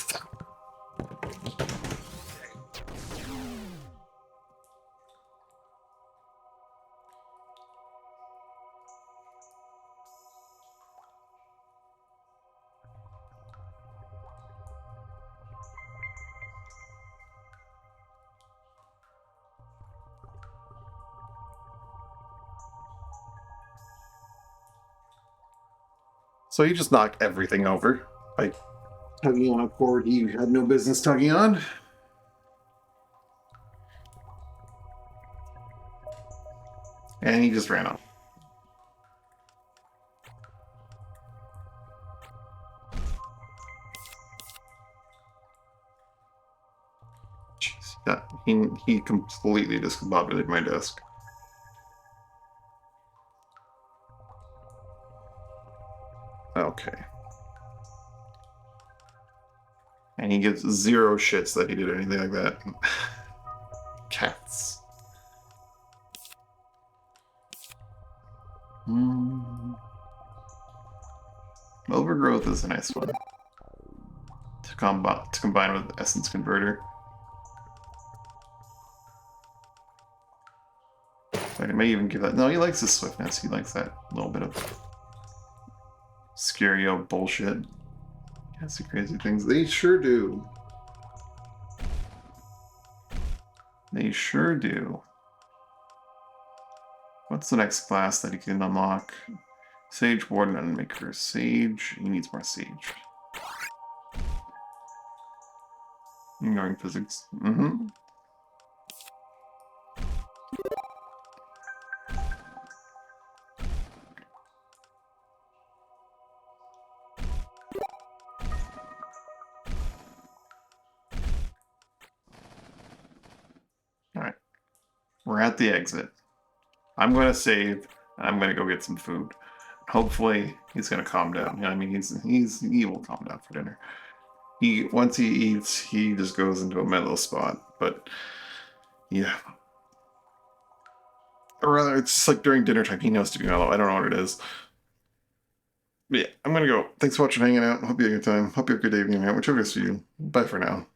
So you just knocked everything over by tugging on a cord you had no business tugging on. And he just ran off. Jeez, that, he completely discombobulated my desk. Okay. And he gives zero shits that he did anything like that. Cats. Overgrowth is a nice one to combine with Essence Converter. I may even give that. No, he likes his swiftness. He likes that little bit of Scario bullshit. That's the crazy things. They sure do. They sure do. What's the next class that he can unlock? Sage Warden and Maker Sage. He needs more Sage. Ignoring physics. Mm-hmm. Alright. We're at the exit. I'm going to save, and I'm going to go get some food. Hopefully, he's going to calm down. You know, I mean, he will calm down for dinner. Once he eats, he just goes into a mellow spot. But yeah, or rather, it's just like during dinner time, he knows to be mellow. I don't know what it is. But yeah, I'm gonna go. Thanks for watching, hanging out. Hope you have a good time. Hope you have a good evening, man. Whichever is for you. Bye for now.